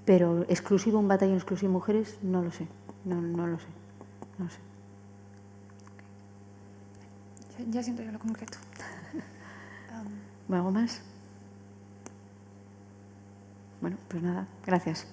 Pero un batallón exclusivo de mujeres, no lo sé. No lo sé. No lo sé. Ya siento yo lo concreto. ¿Algo más? Bueno, pues nada, gracias.